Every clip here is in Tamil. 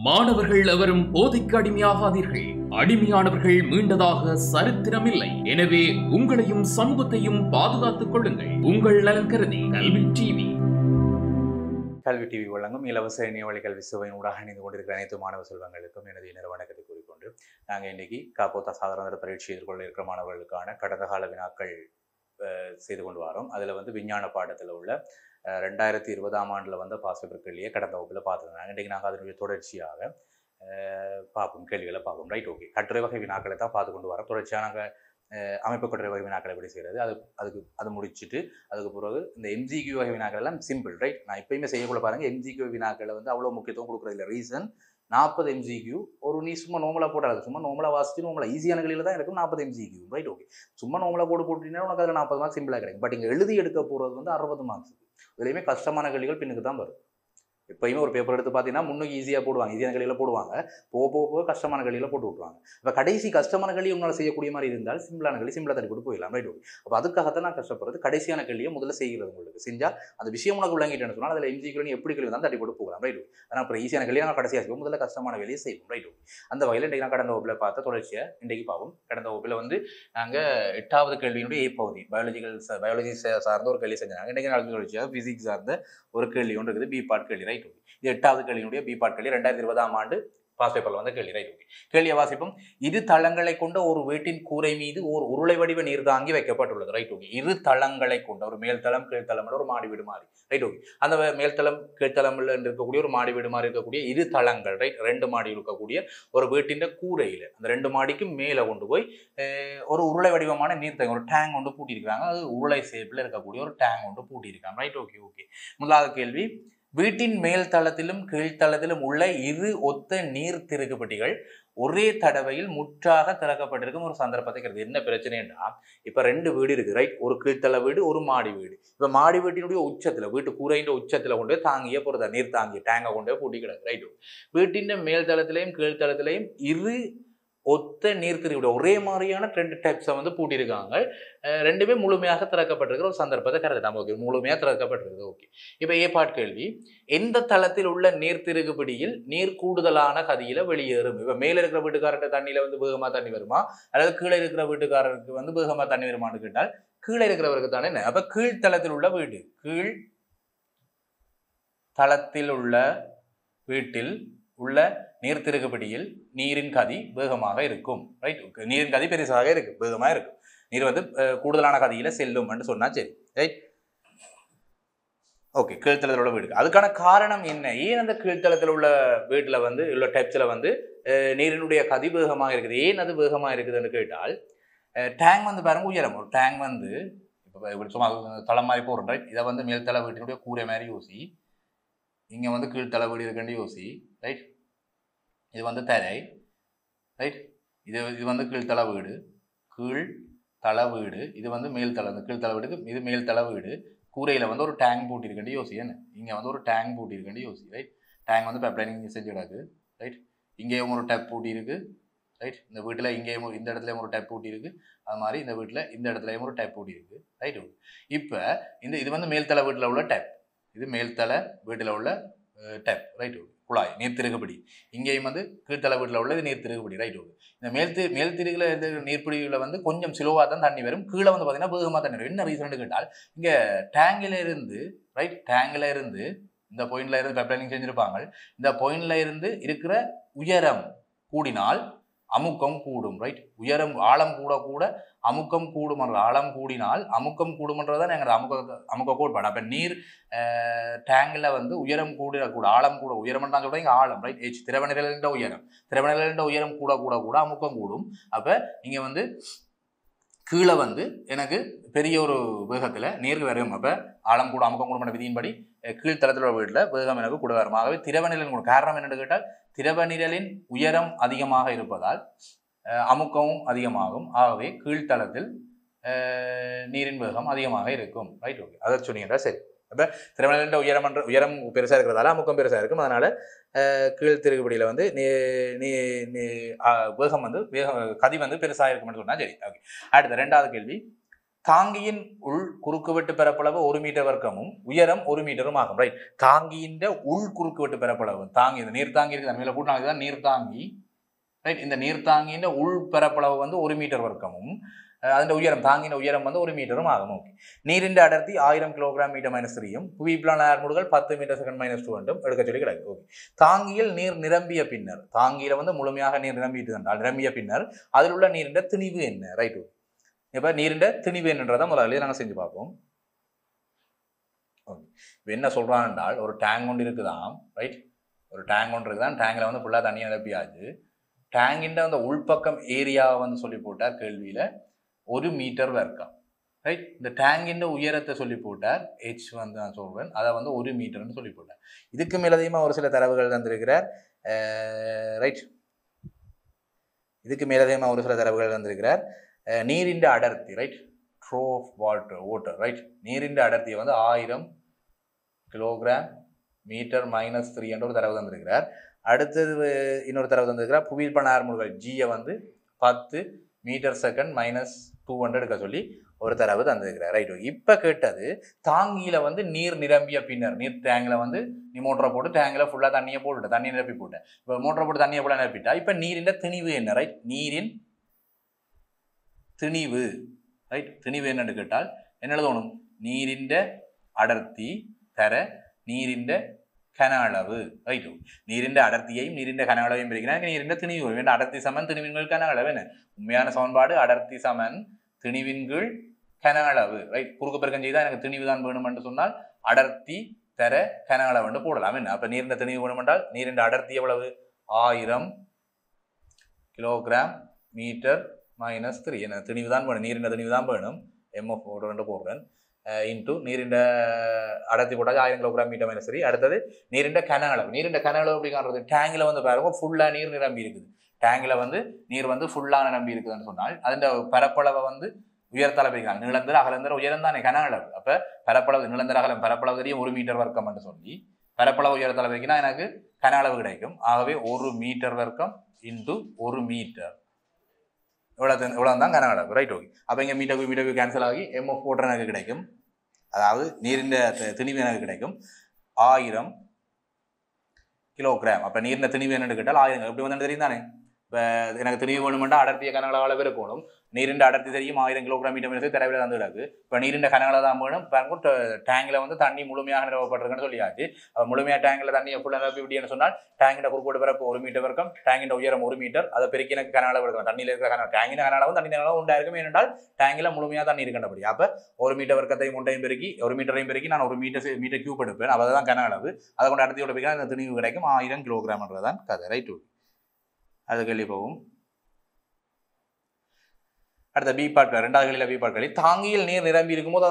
மாணவர்கள் எவரும் போதைக்கு அடிமையாகாதீர்கள். அடிமையானவர்கள் மீண்டதாக சரித்திரமில்லை. எனவே உங்களையும் சமூகத்தையும் பாதுகாத்துக் கொள்ளுங்கள். உங்கள் நலன் கருதி கல்வி டிவி. கல்வி டிவி வழங்கும் இலவச இணையவழி கல்வி சேவையின் ஊடாக இணைந்து கொண்டிருக்கிற அனைத்து மாணவ செல்வங்களுக்கும் எனது இணைய வணக்கத்தை கூறிக்கொண்டு நாங்கள் இன்னைக்கு காப்போத்தா சாதாரண பரீட்சை எதிர்கொள்ள இருக்கிற மாணவர்களுக்கான கடந்த கால வினாக்கள் செய்து கொண்டு வரோம். அதில் விஞ்ஞான பாடத்தில் உள்ள 2020ஆம் ஆண்டில் பாஸ் பேப்பர் கேள்வியை கடந்த வகுப்பில் பார்த்துருந்தாங்க. இன்றைக்கு நாங்கள் அதனுடைய தொடர்ச்சியாக பார்ப்போம், கேள்விகளை பார்ப்போம். Right, okay. கட்டுரை வகை வினாக்களை தான் பார்த்து கொண்டு வரோம். தொடர்ச்சியாக நாங்கள் அமைப்பு கட்டுரை வகை வினாக்களை எப்படி செய்கிறது அது முடிச்சுட்டு அதுக்கு பிறகு இந்த எம்ஜிக்யூ வகை வினாக்கள் எல்லாம் சிம்பிள். ரைட், நான் எப்பயுமே செய்யக்குள்ள பாருங்கள், எம்ஜிக்யூ வினாக்களை அவ்வளோ முக்கியத்துவம் கொடுக்குறதில்ல. ரீசன் 40 எம்ஜிக்யூ ஒரு நீ சும்மா நோமலாக போட்டாது, சும்மா நோமலாக வாசிச்சு நோமலாக ஈஸியான களில் தான் இருக்கும் 40 எம்ஜிக்யூ. Right, okay. சும்மா நோமலாக போட்டுட்டீங்கன்னா உனக்கு அதில் 40 மார்க்ஸ் சிம்பிளாக கிடைக்கும். பட் இங்கே எழுதி எடுக்க போகிறது 60 மார்க்ஸ். இதுலையுமே கஷ்டமான கேள்விகள் பின்னுக்கு தான் வரும். எப்பயுமே ஒரு பேப்பர் எடுத்து பார்த்தீங்கன்னா முன்னுக்கு ஈஸியாக போடுவாங்க, ஈஸியான களியில் போடுவாங்க, போக கஷ்டமான களியில் போட்டு விட்ருவாங்க. இப்போ கடைசி கஷ்டமான களி உங்களால் செய்யக்கூடிய மாதிரி இருந்தால் சிம்பிளான களி சிம்பிளாக தட்டி போட்டு போயிடலாம். Right, okay. அப்போ அதுக்காகத்தான் நான் கஷ்டப்படுறது. கடைசியான களியை முதல்ல செய்கிறது. உங்களுக்கு செஞ்சால் அந்த விஷயம் உனக்கு விளங்கிட்டேன்னு சொன்னால் அதில் எம்ஜிக்யூ நீ எப்படி களி தான் தட்டி போட்டு போகலாம். Right, okay. ஆனால் அப்புறம் ஈஸியான களியை நான் கடைசியாக செய்வோம், முதல்ல கஷ்டமான வேலையை செய்வோம். Right, okay. அந்த வகையில் இன்றைக்கு நான் கடந்த வகுப்பில் பார்த்த தொடர்ச்சியை இன்றைக்கு பார்ப்போம். கடந்த வகுப்பில் நாங்கள் 8வது கேள்வியினுடைய ஏ பகுதி பயாலஜி சார்ந்த ஒரு கேள்வி செஞ்சாங்க. இன்றைக்கு நாளைக்கு தொடர்ச்சியாக ஃபிசிக்ஸ் சார்ந்த ஒரு கேள்வி ஒன்று இருக்குது, பி பார்ட் கேள்வி. Right, okay. இது 8வது கேள்வியினுடைய பி பார்ட் கேள்வி, 2020ஆம் ஆண்டு பாஸ் பேப்பர்ல கேள்வி. Right, okay. கேள்வியை வாசிப்போம். இரு தளங்களை கொண்ட ஒரு வீட்டின் கூரை மீது ஒரு உருளை வடிவ நீர் தாங்கி வைக்கப்பட்டுள்ளது. Right, okay. இரு தளங்களை கொண்ட ஒரு மேல்தளம் கீழ்த்தளம் ஒரு மாடி வீடு மாதிரி. Right, okay. அந்த மேல்தளம் கீழ்த்தளம் இருக்கக்கூடிய ஒரு மாடி வீடு மாதிரி இருக்கக்கூடிய இரு தளங்கள், ரைட், 2 மாடி இருக்கக்கூடிய ஒரு வீட்டின் கூரையில அந்த 2 மாடிக்கு மேலே கொண்டு போய் ஒரு உருளை வடிவமான நீர் தேங்க ஒரு டேங்க் கொண்டு பூட்டியிருக்காங்க. அது உருளை ஷேப்ல இருக்கக்கூடிய ஒரு டேங்க் கொண்டு பூட்டியிருக்காங்க. Right, okay, okay. முதலாவது கேள்வி, வீட்டின் மேல் தளத்திலும் கீழ்த்தளத்திலும் உள்ள இரு ஒத்த நீர் திருகுப்பட்டிகள் ஒரே தடவையில் முற்றாக திறக்கப்பட்டிருக்கும் ஒரு சந்தர்ப்பத்தை கருது. என்ன பிரச்சனைன்னா, இப்ப 2 வீடு இருக்கு. ரைட், ஒரு கீழ்த்தள வீடு ஒரு மாடி வீடு. இப்ப மாடி வீட்டினுடைய உச்சத்துல வீட்டு கூரையின் உச்சத்துல கொண்டு தாங்கிய பொறுத்த நீர் தாங்கிய டேங்கை கொண்டு பூட்டி கிடக்கு. ரைட், வீட்டின் மேல் தளத்திலையும் கீழ்த்தளத்திலையும் இரு ஒத்த நீர் திருவிட ஒரே மாதிரியான 2 டைப்ஸை பூட்டியிருக்காங்க. 2மே முழுமையாக திறக்கப்பட்டிருக்கிற ஒரு சந்தர்ப்பத்தை கருது. நமக்கு முழுமையாக திறக்கப்பட்டிருக்கு. ஓகே. இப்போ ஏ பார்ட் கேள்வி, எந்த தளத்தில் உள்ள நீர் திருகுபிடியில் நீர் கூடுதலான கதியில வெளியேறும்? இப்போ மேல இருக்கிற வீட்டுக்காரர்கிட்ட தண்ணியில வேகமா தண்ணி வருமா, அல்லது கீழே இருக்கிற வீட்டுக்காரருக்கு வேகமா தண்ணி வருமானு கேட்டால் கீழே இருக்கிறவருக்கு தானே. என்ன அப்ப கீழ்த்தளத்தில் உள்ள வீடு, கீழ் தளத்தில் உள்ள வீட்டில் உள்ள நீர் திருகுபிடியில் நீரின் கதி வேகமாக இருக்கும். ரைட், நீரின் கதி பெருசாக இருக்கு, வேகமாக இருக்கும். நீர் கூடுதலான கதியில செல்லும் என்று சொன்னா சரி. Right, okay. கீழ்த்தளத்தில் உள்ள வீடு, அதுக்கான காரணம் என்ன? ஏன் அந்த கீழ்த்தளத்தில் உள்ள வீட்டுல உள்ள டைப்ஸ்ல நீரினுடைய கதி வேகமாக இருக்குது? ஏன் அது வேகமாக இருக்குதுன்னு கேட்டால், டேங்க் பாருங்க உயரம். ஒரு டேங்க் இப்போ சும்மா தளம் மாதிரி போடுறோம். ரைட், இதை மேல்தள வீட்டினுடைய கூரை மாதிரி யோசி, இங்க கீழ்த்தள வீடு இருக்குன்னு யோசி. ரைட், இது தரை. ரைட், இது கீழ்த்தள வீடு, கீழ்த்தள வீடு. இது மேல்தளம், கீழ்த்தள வீடுக்கு இது மேல்தள வீடு. கூரையில ஒரு டேங்க் பூட்டிருக்கேன் யோசி. என்ன இங்க ஒரு டேங்க் பூட்டிருக்கேன் யோசி. ரைட், டேங்க் பைப்லைனிங் செஞ்சு கிடக்கு. ரைட், இங்கேயும் ஒரு டேப் பூட்டி இருக்கு. ரைட், இந்த வீட்டுல இங்கேயும் இந்த இடத்துலயும் ஒரு டேப் பூட்டி இருக்கு. அது மாதிரி இந்த வீட்டுல இந்த இடத்துலயும் ஒரு டேப் பூட்டி இருக்கு. ரைட், இப்ப இது மேல்தள வீட்டுல உள்ள டேப், இது மேல்தள வீட்டுல உள்ள டேப். ரைட், குழாய் நீர் திருகுபிடி. இங்கேயும் கீழ்த்தள வீட்டில் உள்ளது நீர் திருகுபிடி. ரைட், இந்த மேல் திருகுல நீர்பிடிவில் கொஞ்சம் சிலோவா தான் தண்ணி வரும். கீழே பார்த்தீங்கன்னா வேகமாக தண்ணி வரும். என்ன ரீசன் கேட்டால், இங்க டேங்கில இருந்து ரைட், டேங்கில இருந்து இந்த பாயிண்ட்ல இருந்து பைப்லைனிங் செஞ்சிருப்பாங்க. இந்த பாயிண்ட்ல இருந்து இருக்கிற உயரம் கூடினால் அமுக்கம் கூடும். ரைட், உயரம் ஆழம் கூட கூட அமுக்கம் கூடும். ஆழம் கூடினால் அமுக்கம் கூடும்ன்றதான் எங்க அமுக்க கோட்பாடு. அப்ப நீர் டேங்க்ல உயரம் கூட ஆழம் கூட உயரம் தான் சொல்றேன். இங்க ஆழம். ரைட், திரவநிலைன்ற உயரம், திரவநிலைன்ற உயரம் கூட கூட கூட அமுக்கம் கூடும். அப்ப இங்க கீழே எனக்கு பெரிய ஒரு வேகத்துல நீர் வரும். அப்ப ஆழம் கூட அமுக்கம் கூடும் விதியின்படி கீழ்த்தளத்தில் உள்ள வீட்டுல வேகம் எனக்கு கூட வரும். ஆகவே திரவநிலையின் கூட காரணம் என்னன்னு கேட்டால், திரவநிழலின் உயரம் அதிகமாக இருப்பதால் அமுக்கமும் அதிகமாகும். ஆகவே கீழ்த்தளத்தில் நீரின் வேகம் அதிகமாக இருக்கும். Right, okay. அதை சொன்னீங்கன்னா சரி. அப்ப திரவநிலையின் உயரம் பெருசா இருக்கிறதால அமுக்கம் பெருசா இருக்கும். அதனால கீழ் திருகுபடியில வேகம் கதி பெருசா இருக்கும்னு சொன்னா சரி. ஓகே. அடுத்த 2வது கேள்வி, தாங்கியின் உள் குறுக்குவெட்டு பரப்பளவு 1 மீட்டர் வர்க்கமும் உயரம் 1 மீட்டரும் ஆகும். ரைட், தாங்கியின் உள் குறுக்குவெட்டு பரப்பளவு தாங்கி இந்த நீர்த்தாங்கி இருக்குது மேல கூட்டினா நீர்த்தாங்கி. ரைட், இந்த நீர்த்தாங்கியின் உள் பரப்பளவு வந்து 1 மீட்டர் வர்க்கமும் அதன் உயரம் தாங்கின உயரம் வந்து 1 மீட்டரும் ஆகும். ஓகே, நீரின் அடர்த்தி 1000 கிலோகிராம் மீட்டர் -3யும் புவிப்பிலான ஆர்முடுகள் 10 மீட்டர் செகண்ட் -2 எடுக்க சொல்லி கிடக்கு. ஓகே, தாங்கியில் நீர் நிரம்பிய பின்னர் தாங்கியில வந்து முழுமையாக நீர் நிரம்பிட்டு இருந்தால் நிரம்பிய பின்னர் அதில் உள்ள நீரின் திணிவு என்ன? ரைட், இப்ப நீரின் திணிவு என்னன்றதை முதல்ல நாங்கள் செஞ்சு பார்ப்போம். ஓகே, இப்போ என்ன சொல்றான் என்றால் ஒரு டேங்க் ஒன்று இருக்குதான். ரைட், ஒரு டேங்க் ஒன்று இருக்குதான். டேங்கில் வந்து ஃபுல்லாக தண்ணியை நிரப்பியாச்சு. டேங்கின் அந்த உள்பக்கம் ஏரியாவை வந்து சொல்லி போட்டார் கேள்வியில 1 மீட்டர் வர்க்கம். ரைட், இந்த டேங்கின் உயரத்தை சொல்லி போட்டார் h வந்து நான் சொல்றேன் அதை வந்து 1 மீட்டர்னு சொல்லி போட்டார். இதுக்கு மேலதையுமா ஒரு சில தரவுகள் தந்திருக்கிறார். ரைட், இதுக்கு மேலதையுமா ஒரு சில தரவுகள் தந்திருக்கிறார். நீரின் அடர்த்தி. Right, rho of water. Right, நீரின் அடர்த்தியை வந்து 1000 கிலோகிராம் மீட்டர் -3 என்ற ஒரு தரவு தந்திருக்கிறார். அடுத்தது இன்னொரு தரவு தந்திருக்கிறார். புவியியல்பான ஆர்முடுகள் ஜியை வந்து 10 மீட்டர் செகண்ட் -200 எடுக்க சொல்லி ஒரு தரவு தந்திருக்கிறார். ரைட், இப்போ கேட்டது தாங்கியில வந்து நீர் நிரம்பிய பின்னர் நீர் டேங்கில் வந்து நீ மோட்டரை போட்டு டேங்கில் ஃபுல்லாக தண்ணியை போட்டுட்ட தண்ணியை நிரப்பி போட்டேன். இப்போ மோட்டரை போட்டு தண்ணியை ஃபுல்லாக நிரப்பிட்டா இப்போ நீரின் திணிவு என்ன? ரைட், நீரின் திணிவு. ரைட், திணிவு என்னன்னு கேட்டால் என்ன எழுதணும்? நீரின் அடர்த்தி தர நீரின் கன அளவு. ரைட், நீரின் அடர்த்தியையும் நீரின் கன அளவையும் பிரிக்கிறாங்க. நீரின் திணிவு வேண்ட அடர்த்தி சமன் திணிவின் கீழ் கன அளவு. என்ன உண்மையான சமன்பாடு? அடர்த்தி சமன் திணிவின் கீழ் கன அளவு. ரைட், குறுக்கு பெருக்கம் செய்தால் எனக்கு திணிவு தான் வேணும் என்று சொன்னால் அடர்த்தி தர கன அளவு என்று போடலாம். என்ன அப்ப நீரின் திணிவு வேணும் என்றால் நீரின் அடர்த்தி எவ்வளவு? 1000 கிலோகிராம் மீட்டர் -3. என்ன திணிவு தான் வேணும்? நீரின் திணிவு தான் வேணும். MF போடுறேன் இன்ட்டு நீரின் அடர்த்தி போட்டால் 1000 கிலோகிராம் மீட்டர் -3. அடுத்தது நீரின் கன அளவு. நீரின் கன அளவு எப்படி காண்றது? டேங்கில் வந்து பாருங்க ஃபுல்லா நீர் நிரம்பி இருக்குது. டேங்கில் வந்து நீர் வந்து ஃபுல்லா நிரம்பி இருக்குதுன்னு சொன்னால் அதன் பரப்பளவை வந்து உயர்த்தால பிரிக்கிறாங்க. நிலந்தர அகலந்தர உயரம் தானே கன அளவு. அப்ப பரப்பளவு நிலந்தர அகலம் பரப்பளவு தெரியும் 1 மீட்டர் வர்க்கம் என்று சொல்லி பரப்பளவு உயரத்தால பிரிக்கினா எனக்கு கன அளவு கிடைக்கும். ஆகவே 1 மீட்டர் வர்க்கம் இன்ட்டு 1 மீட்டர் இவ்வளவு தான் கன அளவு. Right, okay. அப்ப இங்க மீட்டருக்கு கேன்சல் ஆகி MF போட்டு எனக்கு கிடைக்கும். அதாவது நீரின் திணிவு எனக்கு கிடைக்கும் 1000 கிலோகிராம். அப்ப நீரின் திணிவு என்னன்னு கேட்டால் 1000 எப்படி வந்து தெரியும் தானே. இப்போ எனக்கு திணிவு வேணுமெண்டா அடர்த்திய கன அளவு இருக்கணும். நீரின் அடர்த்தி தெரியும் 1000 கிலோகிராம் மீட்டர் தரவில் தந்து கிடக்கு. இப்போ நீரின் கன அளவு தான் வேணும். பாருங்க டேங்கில் வந்து தண்ணி முழுமையாக நிரப்பப்பட்டிருக்குன்னு சொல்லியாச்சு. முழுமையாக டேங்கில் தண்ணியை ஃபுல்லாக நிரப்பி விட்டின்னு சொன்னால் டேங்கின் குறுக்கோடு பிறப்பு 1 மீட்டர் வரைக்கும் டேங்கின் உயரம் 1 மீட்டர். அதை பெருக்கி எனக்கு கன அளவு எடுக்கலாம். தண்ணியில் இருக்கிற டேங்கின் கன அளவும் தண்ணி அளவு உண்டா இருக்கும். ஏனென்றால் டேங்கில் முழுமையாக தண்ணி இருக்கின்றபடி அப்போ 1 மீட்டர் வர்க்கத்தையும் உண்டையும் பெருக்கி 1 மீட்டரையும் பெருக்கி நான் 1 மீட்டர் கியூப் எடுப்பேன். அதுதான் கன அளவு. அதை கொண்டு அடர்த்தியோட பெருக்கினா இந்த திணிவு கிடைக்கும் 1000 கிலோகிராம்ன்றதான் கதை. ரைட், அது கேள்வி போகும். அடுத்த பி பார்ட், ரெண்டாவது கேள்வியில பி பார்ட் கேள்வி. தாங்கியில் நீர் நிரம்பி இருக்கும்போது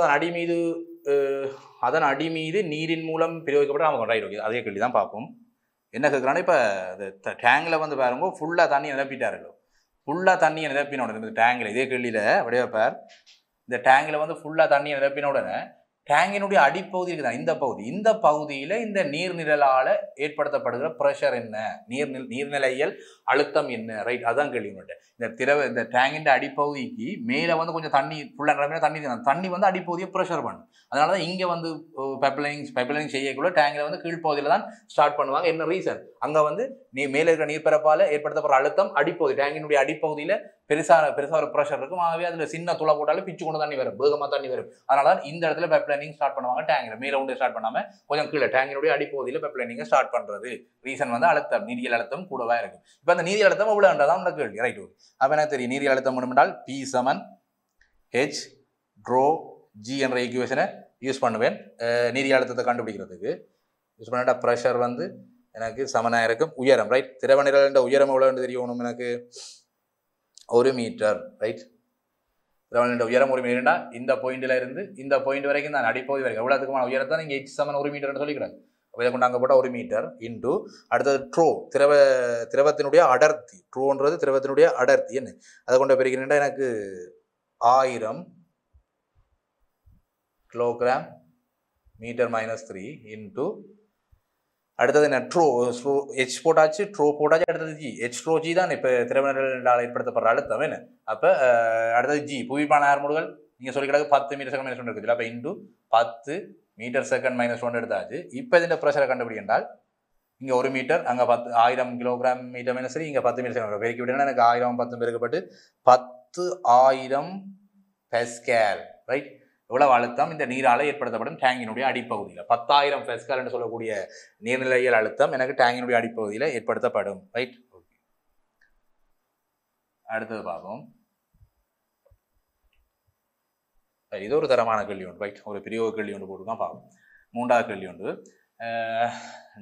அதன் அடி மீது நீரின் மூலம் பிரயோகிக்கப்பட்டு நமக்கு ரைட். ஓகே, அதே கேள்வி தான் பார்ப்போம். என்ன கேட்குறாங்கன்னா இப்போ டேங்கில் வந்து பாருங்க ஃபுல்லாக தண்ணியை நிரப்பிட்டாரு. ஃபுல்லாக தண்ணியை நிரப்பின உடனே இந்த டேங்கில் இதே கேள்வியில் வடிவப்பார் இந்த டேங்கில் வந்து ஃபுல்லாக தண்ணியை நிரப்பின உடனே டேங்கினுடைய அடிப்பகுதி இருக்குதான் இந்த பகுதியில் இந்த நீர்நிழலால் ஏற்படுத்தப்படுகிற ப்ரெஷர் என்ன? நீர்நிலையல் அழுத்தம் என்ன? ரைட், அதான் கேள்வி. இந்த டேங்கின் அடிப்பகுதிக்கு மேலே வந்து கொஞ்சம் தண்ணி ஃபுல்லாக நிரம்பினா தண்ணி வந்து அடிப்பகுதியை ப்ரெஷர் பண்ணும். அதனால தான் இங்கே வந்து பைப்லைனிங் செய்யக்குள்ள டேங்கில் வந்து கீழ்ப்பகுதியில் தான் ஸ்டார்ட் பண்ணுவாங்க. என்ன ரீசன்? அங்கே வந்து மேலே இருக்கிற நீர்ப்பரப்பால் ஏற்படுத்தப்படுற அழுத்தம் அடிப்பகுதி டேங்கினுடைய அடிப்பகுதியில் பெருசாக ஒரு ப்ரெஷர் இருக்கும். ஆகவே அதில் சின்ன துளை போட்டாலும் பிச்சு கொண்டு தண்ணி வரும், வேகமாக தண்ணி வரும். அதனால தான் இந்த இடத்துல பைப்லைனிங் ஸ்டார்ட் பண்ணுவாங்க. டேங்கில் மேலே உண்டு ஸ்டார்ட் பண்ணாமல் கொஞ்சம் கீழே டேங்கினுடைய அடிப்பகுதியில் பைப்லைனிங்கை ஸ்டார்ட் பண்ணுறது. ரீசன் வந்து அழுத்தம், நீரியல் அழுத்தம் கூடவா இருக்கும். இப்போ அந்த நீரியல் அழுத்தம் எவ்வளோன்றதான் அந்த கேள்வி. ரைட், அப்போ என்ன தெரியும்? நீரியல் அழுத்தம் வேணுமென்றால் P = H ட்ரோ G என்ற ஈக்குவேஷனை யூஸ் பண்ணுவேன். நீரியல் அழுத்தத்தை கண்டுபிடிக்கிறதுக்கு யூஸ் பண்ணிட்டா ப்ரெஷர் வந்து எனக்கு சமனாக இருக்கும் உயரம். ரைட், திரவ நிரல் உயரம் எவ்வளோன்னு தெரியணும் எனக்கு 1 மீட்டர். ரைட், திரவ நிரல் உயரம் 1 மீட்டர்னா இந்த பாயிண்ட்ல இருந்து இந்த பாயிண்ட் வரைக்கும் நான் அடிப்பகுதி வரைக்கும் எவ்வளோத்துக்குமான உயரத்தை நீங்கள் H = 1 மீட்டர்னு சொல்லிக்கிறாங்க. இதை கொண்டு அங்கே போட்டால் 1 மீட்டர் இன்ட்டு அடுத்தது ட்ரோ திரவத்தினுடைய அடர்த்தி. ட்ரோன்றது திரவத்தினுடைய அடர்த்தி. என்ன அதை கொண்டு பெருக்கிறேன்டா எனக்கு 1000 கிலோகிராம் மீட்டர் -3 இன்ட்டு அடுத்தது என்ன ட்ரோ H போட்டாச்சு, ட்ரோ போட்டாச்சு, அடுத்தது G. H ட்ரோ G தான் இப்போ திரவ நிரலால் ஏற்படுத்தப்படுற அழுத்தம். என்ன அப்போ அடுத்தது G புவிப்பான ஆர்முடுகள் நீங்கள் சொல்லி கிடக்கு 10 மீட்டர் செகண்ட் -1 இருக்குது. அப்போ இன்டு 10 மீட்டர் செகண்ட் -1 எடுத்தாச்சு. இப்போ இந்த ப்ரெஷரை கண்டுபிடி என்றால் இங்கே 1 மீட்டர் அங்கே 1000 கிலோகிராம் மீட்டர் மைனஸ் சரி இங்கே 10 மீட்டர் செகண்ட் பெருக்கி விட்டீங்கன்னா எனக்கு 1000 10 பெருக்கப்பட்டு 10,000 பெஸ்கேல் ரைட். இவ்வளவு அழுத்தம் இந்த நீரால் ஏற்படுத்தப்படும் டேங்கினுடைய அடிப்பகுதியில் 10,000 பெஸ்கேல் என்று சொல்லக்கூடிய நீர்நிலையியல் அழுத்தம் எனக்கு டேங்கினுடைய அடிப்பகுதியில் ஏற்படுத்தப்படும் ரைட். ஓகே, அடுத்தது பார்ப்போம். இது ஒரு தரமான கேள்வி ஒன்று ரைட். ஒரு பெரிய கேள்வி ஒன்று போட்டு தான் பார்ப்போம். 3வது கேள்வி ஒன்று,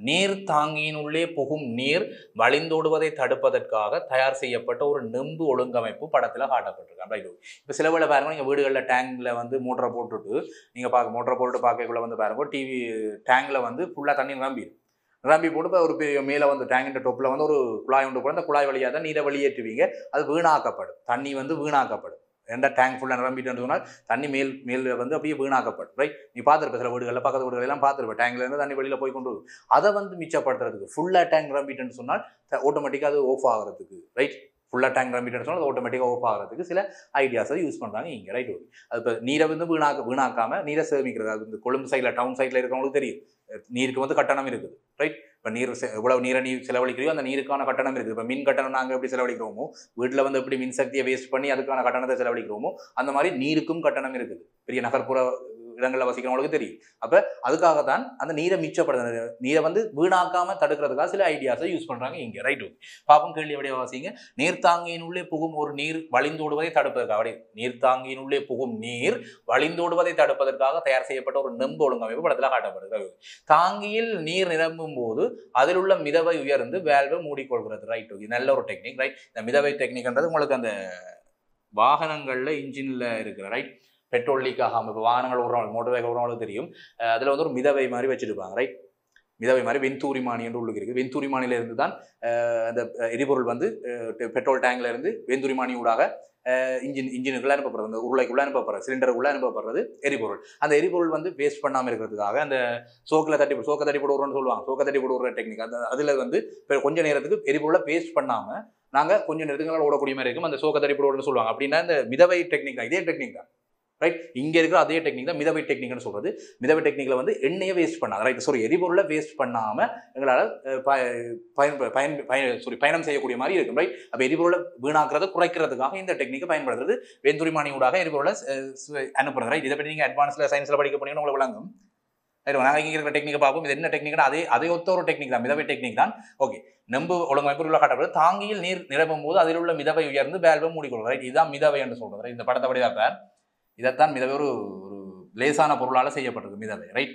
நீர் தாங்கியினுள்ளே புகும் நீர் வழிந்தோடுவதை தடுப்பதற்காக தயார் செய்யப்பட்ட ஒரு நெம்பு ஒழுங்கமைப்பு படத்தில் காட்டப்பட்டிருக்காங்க ரைட். இப்போ சில வேளை பாருங்க, நீங்கள் வீடுகளில் டேங்கில் வந்து மோட்டரை போட்டுட்டு நீங்கள் மோட்டரை போட்டு பார்க்கக்குள்ள வந்து பாருங்க, டிவி டேங்கில் வந்து ஃபுல்லாக தண்ணி நிரம்பி போட்டு இப்போ ஒரு பெரிய மேலே வந்து டேங்கின் டொப்பில் வந்து ஒரு குழாய் ஒன்று போட அந்த குழாய் வழியாக தான் நீரை வெளியேற்றுவீங்க. அது வீணாக்கப்படும், தண்ணி வந்து வீணாக்கப்படும். ரெண்டா டேங்க் ஃபுல்லாக நிரம்பிட்டு சொன்னால் தண்ணி மேல் வந்து அப்படியே வீணாக்கப்படும் ரைட். நீ பார்த்துருப்ப சில வீடுகளில் பக்கத்து வீடுகள் எல்லாம் பார்த்துருப்பேன், டேங்க்ல இருந்து தண்ணி வெளியில் போய் கொண்டு வரும். அதை வந்து மிச்சப்படுத்துறதுக்கு ஃபுல்லாக டேங்க் நிரம்பிட்டுன்னு சொன்னால் ஆட்டோமேட்டிக்காக அது ஆஃப் ஆகிறதுக்கு ரைட். ஃபுல்லாக டேங்க் நிரம்பிட்டுன்னு சொன்னால் அது ஆட்டோமேட்டிக்காக ஆஃப் ஆகிறதுக்கு சில ஐடியாஸை யூஸ் பண்ணுறாங்க இங்கே ரைட். ஓகே, அது இப்போ நீரை வந்து வீணாக்காமல் நீரை சேமிக்கிறது. அது இந்த கொழும்பு சைடில் டவுன் சைடில் இருக்கிறவங்களுக்கு தெரியும், நீருக்கு வந்து கட்டணம் இருக்குது ரைட். இப்போ நீர் எவ்வளவு நீரை நீ செலவழிக்கிறியோ அந்த நீருக்கான கட்டணம் இருக்குது. இப்போ மின் கட்டணம் நாங்கள் எப்படி செலவழிக்கிறோமோ, வீட்டில் வந்து எப்படி மின்சக்தியை வேஸ்ட் பண்ணி அதுக்கான கட்டணத்தை செலவழிக்கிறோமோ அந்த மாதிரி நீருக்கும் கட்டணம் இருக்குது. பெரிய நகர்ப்புற இடங்களில் வசிக்கிறவங்களுக்கு தெரியும். அப்போ அதுக்காகத்தான் அந்த நீரை மிச்சப்படுது, நீரை வந்து வீணாக்காம தடுக்கிறதுக்காக சில ஐடியாஸை யூஸ் பண்ணுறாங்க இங்கே ரைட். பாப்பம் கேள்வி அப்படியே வாசிங்க. நீர்த்தாங்கியினுள்ளே புகும் ஒரு நீர் வழிந்தோடுவதை தடுப்பதற்காக, அப்படியே நீர்த்தாங்கியினுள்ளே புகும் நீர் வழிந்தோடுவதை தடுப்பதற்காக தயார் செய்யப்பட்ட ஒரு நெம்பு ஒழுங்கமைப்பு படத்தில் காட்டப்படுது. தாங்கியில் நீர் நிரம்பும் போது அதில் உள்ள மிதவை உயர்ந்து வேல்வை மூடிக்கொள்கிறது ரைட். இது நல்ல ஒரு டெக்னிக் ரைட். இந்த மிதவை டெக்னிக்ன்றது உங்களுக்கு அந்த வாகனங்களில் இன்ஜினில் இருக்கிற ரைட், பெட்ரோல் லீக் ஆகாமல் இப்போ வாகனங்கள் விடுறவங்களுக்கு மோட்டர் வெஹிக்கிள் விடுறவங்களுக்கு தெரியும், அதில் வந்து ஒரு மிதவை மாதிரி வச்சுருப்பாங்க ரைட். மிதவை மாதிரி வெண்தூரிமானி என்று உள்ளுக்கு இருக்குது. வெண்தூரிமானியிலிருந்து தான் அந்த எரிபொருள் வந்து பெட்ரோல் டேங்க்ல இருந்து வெண்தூரிமானி ஊடாக இன்ஜினுக்குள்ள அனுப்பப்படுறது, அந்த உருளைக்குள்ள அனுப்பப்படுறது, சிலிண்டருக்குள்ள அனுப்பப்படுறது எரிபொருள். அந்த எரிபொருள் வந்து வேஸ்ட் பண்ணாமல் இருக்கிறதுக்காக அந்த சோக்க தட்டி போடுறோம்னு சொல்லுவாங்க. சோக்க தட்டி போடுற டெக்னிக். அதில் வந்து கொஞ்ச நேரத்துக்கு எரிபொருளை வேஸ்ட் பண்ணாமல் நாங்கள் கொஞ்சம் நேரத்துக்கு ஓடக்கூடிய மாதிரி இருக்கும். அந்த சோக்க தட்டி போடுறோம்னு சொல்லுவாங்க. அப்படின்னா இந்த மிதவை டெக்னிக் தான், இதே டெக்னிக் தான் ரைட். இங்கே இருக்கிற அதே டெக்னிக் தான் மிதவை டெக்னிக்னு சொல்றது. மிதவை டெக்னிக்ல வந்து எண்ணெயை வேஸ்ட் பண்ணாது ரைட். சாரி, எரிபொருளை வேஸ்ட் பண்ணாம எங்களால் பயணம் செய்யக்கூடிய மாதிரி இருக்கும் ரைட். அப்போ எரிபொருளை வீணாக்குறதை குறைக்கிறதுக்காக இந்த டெக்னிக்கை பயன்படுத்துறது. வெண்துரிமானி ஊடாக எரிபொருளை அனுப்புறது ரைட். இதை பற்றி நீங்கள் அட்வான்ஸ்ல சயின்ஸ்ல படிக்க போனீங்கன்னா உங்களுக்கு விளங்கும். நாங்கள் இங்கே இருக்கிற டெக்னிக்கை பார்ப்போம். இது என்ன டெக்னிக்னா அதே ஒத்த ஒரு டெக்னிக் தான், மிதவை டெக்னிக் தான். ஓகே, நெம்பு ஒழுங்கமைப்பு உள்ள காட்டப்படுது. தாங்கியில் நீர் நிரப்பும் போது அதில் உள்ள மிதவை உயர்ந்து வேல்வை மூடிக்கொள்ளும் ரைட். இதுதான் மிதவை என்று சொல்றது ரைட். இந்த படத்தை படிதான் பேர். இதைத்தான் மிதவை ஒரு லேசான பொருளால் செய்யப்பட்டது மிதவை ரைட்.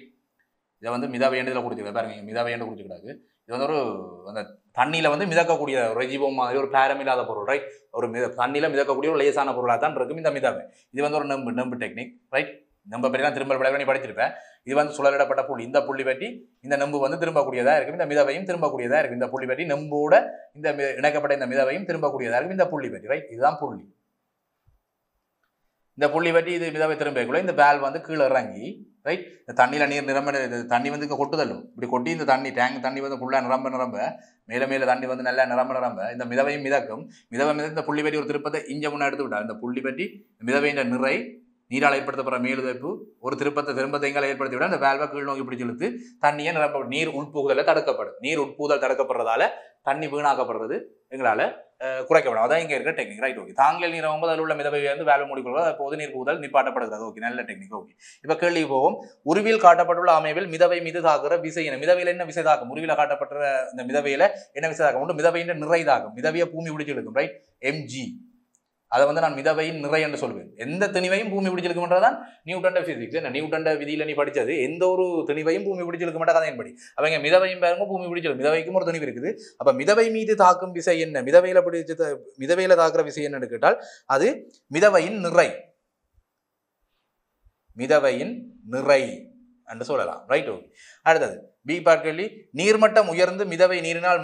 இதை வந்து மிதவை எண்டில் கொடுத்துருக்காரு பாருங்க, மிதவை என்று கொடுத்துக்கிட்டாங்க. இது வந்து ஒரு அந்த தண்ணியில் வந்து மிதக்கக்கூடிய ரெஜிபம் மாதிரி ஒரு பேரம் இல்லாத பொருள் ரைட். ஒரு தண்ணியில் மிதக்கக்கூடிய ஒரு லேசான பொருளாக தான் இருக்கும் இந்த மிதவை. இது வந்து ஒரு நெம்பு டெக்னிக் ரைட். நம்ப பற்றிலாம் திரும்ப விளையாடி படிச்சிருப்பேன். இது வந்து சுழலிடப்பட்ட புள்ளி, இந்த புள்ளி பற்றி இந்த நெம்பு வந்து திரும்பக்கூடியதாக இருக்கும். இந்த மிதவையும் திரும்பக்கூடியதாக இருக்கும். இந்த புள்ளி பற்றி நெம்போட இந்த இணைக்கப்பட்ட இந்த மிதவையும் திரும்பக்கூடியதாக இருக்கும். இந்த புள்ளி பற்றி ரைட். இதுதான் புள்ளி. இந்த புள்ளி பற்றி இது மிதவை திரும்பக்குள்ள இந்த பேல் வந்து கீழே இறங்கி ரைட். இந்த தண்ணியில் நீர் நிரம்ப தண்ணி வந்து கொட்டுதல்லும் இப்படி கொட்டி இந்த டேங்க் தண்ணி வந்து ஃபுல்லாக நிரம்ப மேலே தண்ணி வந்து நல்லா நிரம்ப இந்த மிதவையும் மிதக்கும். மிதவை இந்த புள்ளி பற்றி ஒரு திருப்பத்தை இஞ்ச முன்னே எடுத்து விட்டார். இந்த புள்ளி பற்றி மிதவையின் நிறை நீரால் ஏற்படுத்தப்படுற மேலுதைப்பு ஒரு திருப்பத்தை எங்களை ஏற்படுத்தி விட அந்த வேல்வை கீழ் நோக்கி பிடிச்சி இழுத்து தண்ணியை நிரப்ப நீர் உட்புகுதலை தடுக்கப்படும். நீர் உட்புகுதல் தடுக்கப்படுறதால தண்ணி வீணாக்கப்படுறது எங்களால் குறைக்கப்படும். அதான் இங்கே இருக்கிற டெக்னிக் ரைட். ஓகே, தாங்கில் நீர் போது அதில் உள்ள மிதவை வந்து வேலை மூடிக்கொள்வது அப்போது நீர் புகுதல் நிப்பாட்டப்படுகிறது. ஓகே, நல்ல டெக்னிக். ஓகே, இப்போ கேள்வி போவோம். உருவில் காட்டப்பட்டுள்ள அமைவில் மிதவை மீது தாக்குற விசை என்ன? மிதவையில் என்ன விசை தாக்கும்? உருவில காட்டப்பட்ட இந்த மிதவையில என்ன விசை தாக்கம்? ஒன்று மிதவையின் நிறை தாக்கும். மிதவையை பூமி பிடிச்சி இழுக்கும் ரைட். mg அதை வந்து நான் மிதவையின் நிறை என்று சொல்வேன். எந்த திணிவையும் பூமி பிடிச்சிருக்கும்ன்றதான் நியூட்டன் பிசிக்ஸ். என்ன நியூட்டன் விதியில நீ படிச்சது எந்த ஒரு திணிவையும் பூமி பிடிச்சிருக்க மாட்டா கதையின்படி. அவங்க மிதவையும் பாருங்க பூமி பிடிச்சிருக்கு. மிதவைக்கும் ஒரு திணிவு இருக்குது. அப்ப மிதவை மீது தாக்கும் விசை என்ன? மிதவையில தாக்குற விசை என்னன்னு கேட்டால் அது மிதவையின் நிறை. மிதவையின் நிறை என்று சொல்லலாம் ரைட். ஓகே, அடுத்தது பி பார்க்கலி நீர்மட்டம் உயர்ந்து மிதவை நீரினால்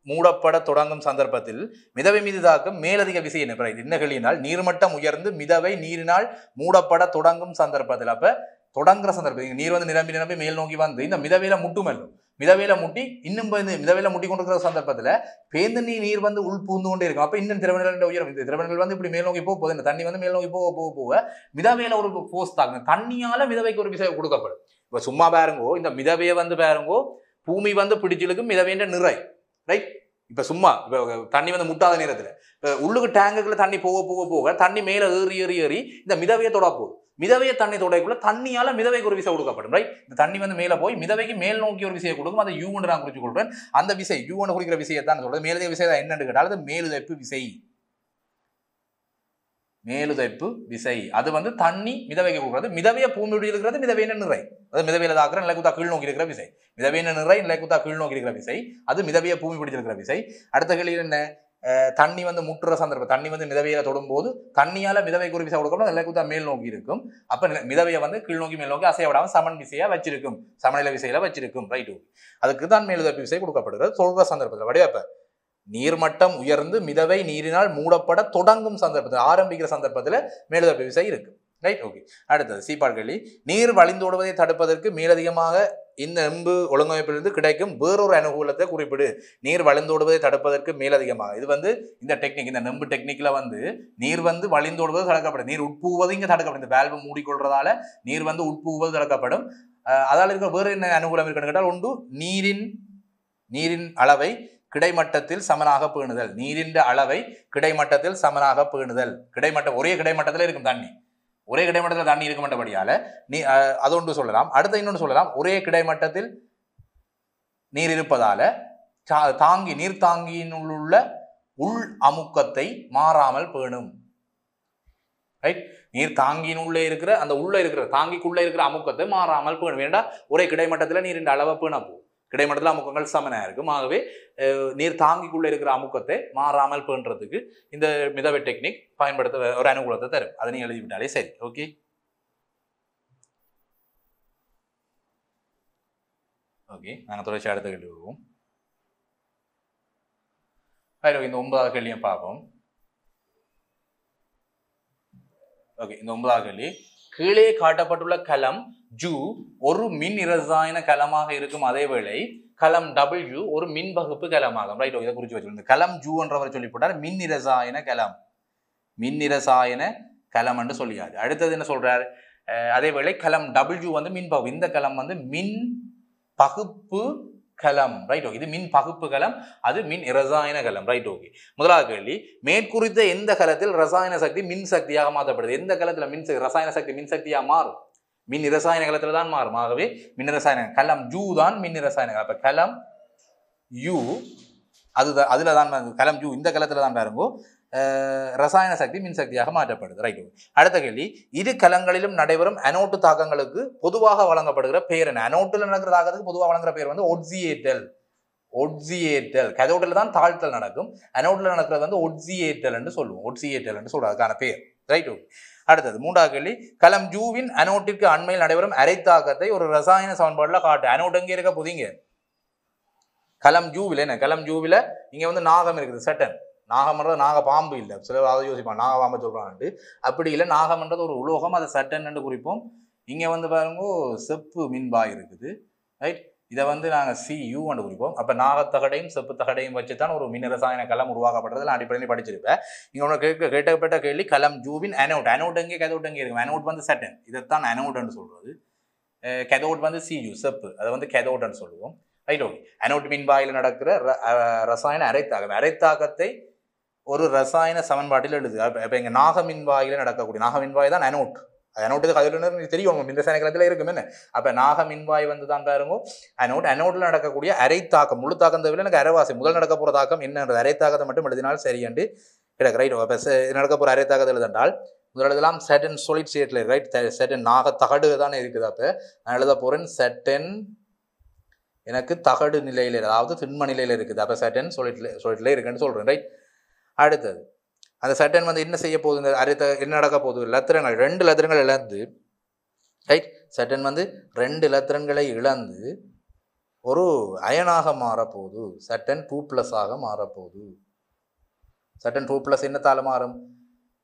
மூடப்பட தொடங்கும் சந்தர்ப்பத்தில் மிதவை மீது தாக்கும் மேலதிக விசை என்ன? என்ன கேள்வினால் நீர்மட்டம் உயர்ந்து மிதவை நீரினால் மூடப்பட தொடங்கும் சந்தர்ப்பத்தில் அப்ப தொடங்குற சந்தர்ப்பத்தில் நீர் வந்து நிரம்பி மேல் நோக்கி வந்து இந்த மிதவையில முட்டுமெல்லும். மிதவையில முட்டி இன்னும் மிதவையில முட்டி கொண்டிருக்கிற சந்தர்ப்பத்துல பேந்து நீர் வந்து உள் பூந்து கொண்டே இருக்கும். அப்ப இன்னும் திரவணிகள் உயரம், இந்த திரவணிகள் வந்து இப்படி மேல் நோக்கி போகுது, இந்த தண்ணி வந்து மேல் நோக்கி போக மிதவையில ஒரு போர்ஸ் தாங்க, தண்ணியால மிதவைக்கு ஒரு விசை கொடுக்கப்படும். இப்ப சும்மா பாருங்கோ, இந்த மிதவையை வந்து பாருங்கோ, பூமி வந்து பிடிச்சிருக்கும் மிதவைன்ற நிறை, ரைட்? இப்ப சும்மா இப்ப தண்ணி வந்து முட்டாத நேரத்துல இப்ப உள்ளுக்கு டேங்குக்குள்ள தண்ணி போக தண்ணி மேல ஏறி இந்த மிதவையை தொட போகுது. மிதவையை தண்ணி தொடைக்குள்ள தண்ணியால மிதவைக்கு ஒரு விசை கொடுக்கப்படும், ரைட்? இந்த தண்ணி வந்து மேல போய் மிதவைக்கு மேல் நோக்கி ஒரு விசையை கொடுக்கும். அதை யூ நான் குறிச்சு கொள்றேன். அந்த விசை யூ குறிக்கிற விசையை தான் சொல்றது. மேலதிக விசை என்னன்னு கேட்டால் அது மேலுதைப்பு விசை. மேலுதைப்பு விசை அது வந்து தண்ணி மிதவைக்கு கொடுக்குறது. மிதவையை பூமியுடைய இருக்கிறது மிதவையின நிறை, அது மிதவையில தாக்குற நிலைக்குத்தா கீழ் நோக்கி இருக்கிற விசை. மிதவையின நிறை நிலைக்குத்தா கீழ் நோக்கி இருக்கிற விசை, அது மிதவையை பூமி பிடிச்சிருக்கிற விசை. அடுத்த கேள்வி என்ன, தண்ணி வந்து முட்டுற சந்தர்ப்பம், தண்ணி வந்து மிதவையில தொடும்போது தண்ணியால மிதவைக்கு ஒரு விசை கொடுக்கணும், நிலைக்குத்தா மேல் நோக்கி இருக்கும். அப்ப மிதவையை வந்து கீழ் நோக்கி மேல் நோக்கி அசைய விடாம சமன் விசையா வச்சிருக்கும், சமநிலை விசையில வச்சிருக்கும், ரைட்? அதுக்கு தான் மேலுதைப்பு விசை கொடுக்கப்படுகிறது. சொல்ற சந்தர்ப்பத்தில் வடிவப்ப நீர்மட்டம் உயர்ந்து மிதவை நீரினால் மூடப்பட தொடங்கும் சந்தர்ப்பத்தில், ஆரம்பிக்கிற சந்தர்ப்பத்தில் மேலுதைப்பு விசை இருக்கு, ரைட்? ஓகே. அடுத்தது சீப்பால் கேள்வி, நீர் வழிந்தோடுவதை தடுப்பதற்கு மேலதிகமாக இந்த நெம்பு ஒழுங்கமைப்பிலிருந்து கிடைக்கும் வேறொரு அனுகூலத்தை குறிப்பிடு. நீர் வழிந்தோடுவதை தடுப்பதற்கு மேலதிகமாக, இது வந்து இந்த டெக்னிக், இந்த நெம்பு டெக்னிக்ல வந்து நீர் வந்து வழிந்தோடுவது தடுக்கப்படும், நீர் உட்புவது இங்க தடுக்கப்படும். இந்த வேல்வு மூடிக்கொள்றதால நீர் வந்து உட்புவது தடுக்கப்படும். அதால இருக்க வேறு என்ன அனுகூலம் இருக்குன்னு கேட்டால், ஒன்று நீரின் அளவை கிடைமட்டத்தில் சமனாக பேணுதல். நீரின் அளவை கிடைமட்டத்தில் சமனாக பேணுதல். கிடைமட்டம் ஒரே கிடைமட்டத்தில் இருக்கும் தண்ணி, ஒரே கிடைமட்டத்தில் தண்ணி இருக்க மாட்டபடியால அது ஒன்று சொல்லலாம். அடுத்த இன்னொன்று சொல்லலாம், ஒரே கிடைமட்டத்தில் நீர் இருப்பதால நீர் தாங்கியினுள் உள்ள உள் அமுக்கத்தை மாறாமல் பேணும், ரைட்? நீர் தாங்கியினுள்ளே இருக்கிற அந்த உள்ள இருக்கிற தாங்கிக்குள்ளே இருக்கிற அமுக்கத்தை மாறாமல் பேணும். வேண்டா ஒரே கிடைமட்டத்தில் நீரின் அளவை பேண போகும், கிடைமட்டத்தில் அமுக்கங்கள் சமனாக இருக்கும். ஆகவே நீர் தாங்கிக்குள்ள இருக்கிற அமுக்கத்தை மாறாமல் பேணுறதுக்கு இந்த மிதவை டெக்னிக் பயன்படுத்த ஒரு அனுகூலத்தை தரும். அதை நீங்க எழுதிவிட்டாலே சரி. Okay, okay. நாங்கள் தொடர்ச்சி அடுத்த கேள்வி வருவோம். இந்த 9வது கேள்வியும் பார்ப்போம். ஓகே, இந்த 9வது கேள்வி, கீழே காட்டப்பட்டுள்ள கலம் ஜூ ஒரு மின் இரசாயன கலமாக இருக்கும், அதேவேளை கலம் டபிள்யூ ஒரு மின் வகுப்பு கலமாகும், ரைட்? இதை குறிச்சு வச்சிருந்த கலம் ஜூ என்றவர் சொல்லி போட்டார் மின் இரசாயன கலம், மின் இரசாயன கலம் என்று சொல்லியாது. அடுத்தது என்ன சொல்றார், அதேவேளை கலம் டபிள்யூ வந்து மின் பகுப்பு, இந்த கலம் வந்து மின் பகுப்பு கலம், ரைட்? ஓகே, இது மின் பகுப்பு கலம், அது மின் இரசாயன கலம், ரைட்? ஓகே. முதலாவது கேள்வி, மேற்குறித்த எந்த கலத்தில் ரசாயன சக்தி மின் சக்தியாக மாற்றப்படுது? எந்த கலத்துல ரசாயன சக்தி மின் சக்தியாக மாறும்? மின் இரசாயன கலத்துல தான் மாறும். ஆகவே மின் இரசாயன கலம் ஜூ தான் மின் இரசாயன கலம். அப்ப கலம் யூ அதுதான், அதுல தான் கலம் ஜூ இந்த கலத்துல தான் பாருங்கோ ரசாயன சக்தி மின் சக்தியாக மாற்றப்படுது, ரைட்? அடுத்த கேள்வி, இரு கலங்களிலும் நடைபெறும் அனோட்டு தாக்கங்களுக்கு பொதுவாக வழங்கப்படுகிற பெயர் என்ன? அனோட்டில் நடக்கிற தாக்கத்துக்கு பொதுவாக வழங்குற பெயர் வந்து ஒட்சியேட்டல். ஒட்சியேட்டல் கதோட்டில் தான் தாழ்த்தல் நடக்கும், அனோட்டில் நடக்கிறது வந்து ஒட்சியேட்டல் என்று சொல்லுவோம். ஒட்சியேட்டல் என்று சொல்றது அதுக்கான பெயர், ரைட்? அடுத்தது 3வது கேள்வி, கலம் ஜூவின் அனோட்டிற்கு அண்மையில் நடைபெறும் அரைத்தாக்கத்தை ஒரு ரசாயன சமன்பாடுல காட்டு. அனோட் எங்கே இருக்க போதீங்க? கலம் ஜூவில். என்ன கலம் ஜூவில இங்க வந்து நாகம் இருக்குது, சட்டன். நாகம்ன்றது நாக பாம்பு இல்லை, சில அதை யோசிப்பாங்க நாக பாம்பு சொல்றாங்க. அப்படி இல்லை, நாகம்ன்றது ஒரு உலோகம், அதை சட்டன் என்று குறிப்போம். இங்க வந்து பாருங்க செப்பு மின்பாய் இருக்குது, ரைட்? இதை வந்து நாங்கள் CU என்று குறிப்போம். அப்போ நாகத்தகடையும் செப்பு தகடையும் வச்சுதான் ஒரு மின் ரசாயன கலம் உருவாக்கப்படுறது. நான் அடிப்படையில் படிச்சிருப்பேன். இங்கே ஒன்று கேட்கப்பட்ட கேள்வி, கலம் ஜூவின் அனோட். அனோட் எங்கே கதோட் எங்கே இருக்கும்? அனோட் வந்து சட்டன், இதைத்தான் அனோட்னு சொல்றது. கதோட் வந்து CU செப்பு, அதை வந்து கதோட்னு சொல்லுவோம், ரைட்? ஓகே. அனோட் மின்பாயில் நடக்கிற ரசாயன அரைத்தாக்கம், அரைத்தாக்கத்தை ஒரு ரசாயன சமன்பாட்டில் எழுது. இப்போ எங்கள் நாக மின்வாயில நடக்கக்கூடிய நாக மின்வாய் தான் அனோட். அனோட்டு கதிர் தெரியும், இந்த சனக்கலத்தில் இருக்கும் என்ன. அப்போ நாக மின்வாய் வந்து தான் பாருங்க அனோட். அனோட்டில் நடக்கக்கூடிய அரைத்தாக்கம், முழு தாக்கம் தவிர எனக்கு அரைவாசி முதல் நடக்க போகிற தாக்கம் என்னன்றது அரைத்தாக்கத்தை மட்டும் எழுதினால் சரி என்று கிடக்கு, ரைட்? அப்போ நடக்க போகிற அரைத்தாக்கத்தை எழுதென்றால் முதலெல்லாம் செட்டன் சொலிட் ஸ்டேட்ல, ரைட்? செட்டன் நாக தகடு தானே இருக்குது. அப்போ நான் எழுத போகிறேன் செட்டன் எனக்கு தகடு நிலையில், அதாவது திண்ம நிலையில் இருக்குது. அப்போ செட்டன் சொலிட்ல இருக்குன்னு சொல்கிறேன், ரைட்? அடுத்தது அந்த சட்டன் வந்து என்ன செய்ய போகுது, என்ன நடக்க போகுது? லத்திரங்கள் 2 லத்திரங்கள் இழந்து, ரைட்? சட்டன் வந்து 2 லத்திரன்களை இழந்து ஒரு அயனாக மாறப்போகுது. சட்டன் 2+ மாறப்போகுது. சட்டன் 2+ என்னத்தால மாறும்?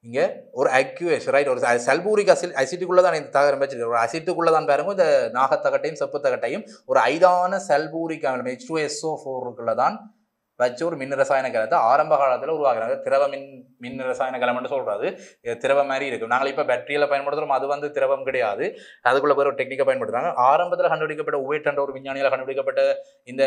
இங்கே ஒரு அக்யூஎஸ் ரைட், ஒரு சல்பூரிக் அசிட்டுக்குள்ளே தான் இந்த தகரம் வச்சிருக்கு. ஒரு அசிட்டுக்குள்ளே தான் பாருங்க இந்த நாகத்தகட்டையும் செப்புத்தகட்டையும் ஒரு ஐதான சல்பூரிக் அமிலம் H2SO4 தான் வச்சு ஒரு மின் ரசாயன கலத்தை ஆரம்ப காலத்தில் உருவாக்குறாங்க. திரவ மின் ரசாயன கலம்னு சொல்றது திரவம் மாதிரி இருக்கும். நாங்கள் இப்போ பேட்டரியில் பயன்படுத்துகிறோம், அது வந்து திரவம் கிடையாது, அதுக்குள்ள பேர் ஒரு டெக்னிக்கை பயன்படுத்துறாங்க. ஆரம்பத்தில் கண்டுபிடிக்கப்பட்ட உவேட் என்ற ஒரு விஞ்ஞானியால் கண்டுபிடிக்கப்பட்ட இந்த